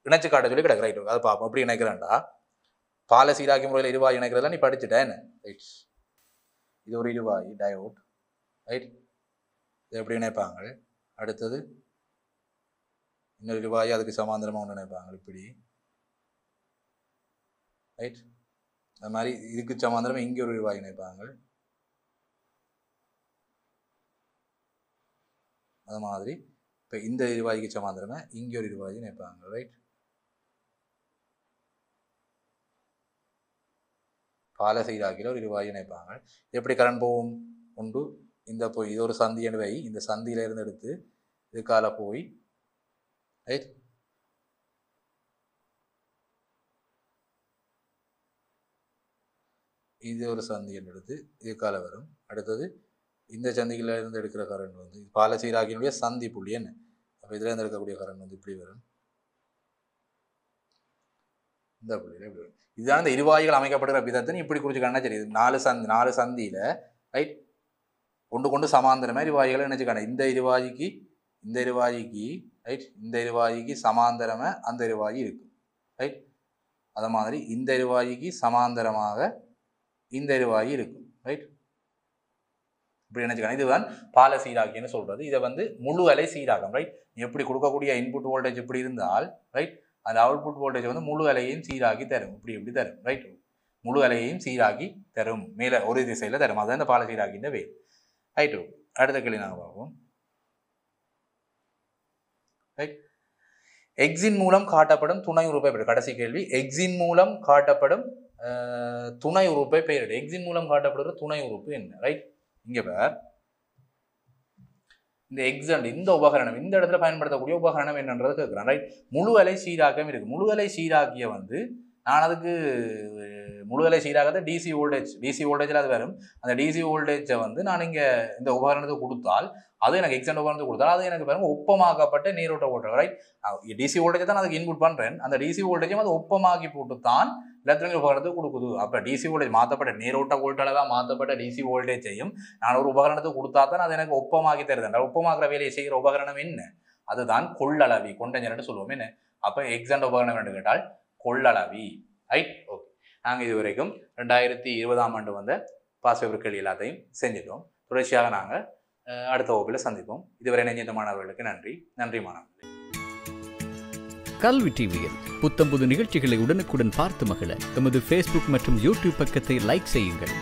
இணைச்சு காட்ட சொல்லி கிடக்கு, ரைட்? அதை பார்ப்போம். எப்படி இணைக்கிறேன்டா, பால சீராக்கி முறையில் இருவாய் இணைக்கிறதெல்லாம் நீ படிச்சுட்டேன் என்ன, ரைட்? இது ஒரு இருவாய் டயோட், ரைட்? இது எப்படி இணைப்பாங்க? அடுத்தது இன்னொரு இருவாய் அதுக்கு சமாந்தரமாக ஒன்று இணைப்பாங்க, இப்படி, ரைட்? அது மாதிரி இதுக்கு சமாந்தரமாக இங்கே ஒரு இருவாய் இணைப்பாங்க. அது மாதிரி இப்போ இந்த இருவாய்க்கு சமாந்தரமாக இங்கே ஒரு இருவாய் இணைப்பாங்க, ரைட்? பால சீராக்கியில் ஒரு இருவாய் இணைப்பாங்க. எப்படி கரண்ட் போகும்? ஒன்று இந்த போய் இது ஒரு சந்தி வை, இந்த சந்தியில இருந்து எடுத்து இதுக்கால போய், ரைட்? இது ஒரு சந்தி எடுத்து இதுக்கால வரும். அடுத்தது இந்த சந்தியில இருந்து எடுக்கிற கரண்ட் வந்து பால சீராக்கினுடைய சந்தி புள்ளி என்ன, அப்போ இதுல இருந்து எடுக்கக்கூடிய கரண்ட் வந்து இப்படி வரும், இந்த புள்ளியில இப்படி வரும். இதுதான் இந்த இருவாய்கள் அமைக்கப்படுகிற விதத்தை இப்படி குறிச்சுக்கானா சரி. 4 சந்தியில, ரைட், கொண்டு சமாந்தரமாக இருவாய்களை நினைச்சுக்கான. இந்த இருவாய்க்கு ரைட், இந்த இருவாய்க்கு சமாந்தரமாக அந்த இருவாயி இருக்கு, ரைட்? அது மாதிரி இந்த இருவாய்க்கு சமாந்தரமாக இந்த இருவாயி இருக்கும், ரைட்? இப்படி நினைச்சுக்கான. இதுதான் பால சீராக்கின்னு சொல்றது. இதை வந்து முழு அலை சீராக்கம், ரைட்? எப்படி கொடுக்கக்கூடிய இன்புட் வோல்டேஜ் இப்படி இருந்தால், ரைட், அந்த அவுட்புட் வோல்டேஜ் வந்து முழு அலையையும் சீராக்கி தரும், இப்படி தரும், ரைட்? முழு அலையையும் சீராக்கி தரும், மேலே ஒரு திசையில் தரும். அதுதான் இந்த பால சீராக்கின்ற வே, ரைட்? அடுத்த கேள்வி நாங்கள் பார்ப்போம், ரைட்? எக்ஸின் மூலம் காட்டப்படும் துணை உறுப்பை பெயர். கடைசி கேள்வி, எக்ஸின் மூலம் காட்டப்படும் துணை உறுப்பை பெயரிடு. எக்ஸின் மூலம் காட்டப்படுகிற துணை உறுப்பு என்ன, ரைட்? இங்க பார், இந்த எக்ஸாண்ட் இந்த உபகரணம் இந்த இடத்துல பயன்படுத்தக்கூடிய உபகரணம் என்னன்றது கேட்குறேன், ரைட்? முழு அலை சீராக்கம் இருக்கு. முழு அலை சீராக்கிய வந்து நான் அதுக்கு முழு அலை சீராக்கத்தை டிசி வோல்டேஜில் அது வரும். அந்த டிசி வோல்டேஜை வந்து நான் இங்கே இந்த உபகரணத்துக்கு கொடுத்தால், அது எனக்கு எக்ஸாண்ட் உபகரணத்துக்கு கொடுத்தால் அது எனக்கு பாருங்க ஒப்பமாக்கப்பட்ட நீரோட்ட ஓட்டம், ரைட்? டிசி வோல்டேஜை தான் அதுக்கு இன்புட் பண்ணுறேன். அந்த டிசி வோல்டேஜும் அது ஒப்பமாக்கி போட்டு தான் எலக்ட்ரிக்கல் உபகரணத்துக்கு கொடுக்குது. அப்போ டிசி வோல்டேஜ் மாற்றப்பட்ட நீரோட்ட வோல்டேஜாக மாற்றப்பட்ட டிசி வோல்டேஜையும் நான் ஒரு உபகரணத்துக்கு கொடுத்தா தான் அது எனக்கு ஒப்பமாக்கி தருது. ஒப்பமாக்குற வேலையை செய்கிற உபகரணம் என்ன? அதுதான் கொள்ளளவி, கொண்டஞ்சர்னு சொல்லுவோம் என்ன. அப்போ எக்ஸாண்ட் உபகரணம் என்று கேட்டால் கொள்ளளவி, ரைட்? ஓகே, நாங்கள் இது வரைக்கும் 2020ஆம் ஆண்டு வந்த பாஸ் பேப்பர் கேள்வி எல்லாத்தையும் செஞ்சிட்டோம். தொடர்ச்சியாக நாங்கள் அடுத்த வகுப்பில் சந்திப்போம். இதுவரை நெஞ்சிட்ட மாணவர்களுக்கு நன்றி மாணவர்களே. கல்வி டிவியில் புத்தம்புது நிகழ்ச்சிகளை உடனுக்குடன் பார்த்து மகிழ எமது ஃபேஸ்புக் மற்றும் யூடியூப் பக்கத்தை லைக் செய்யுங்கள்.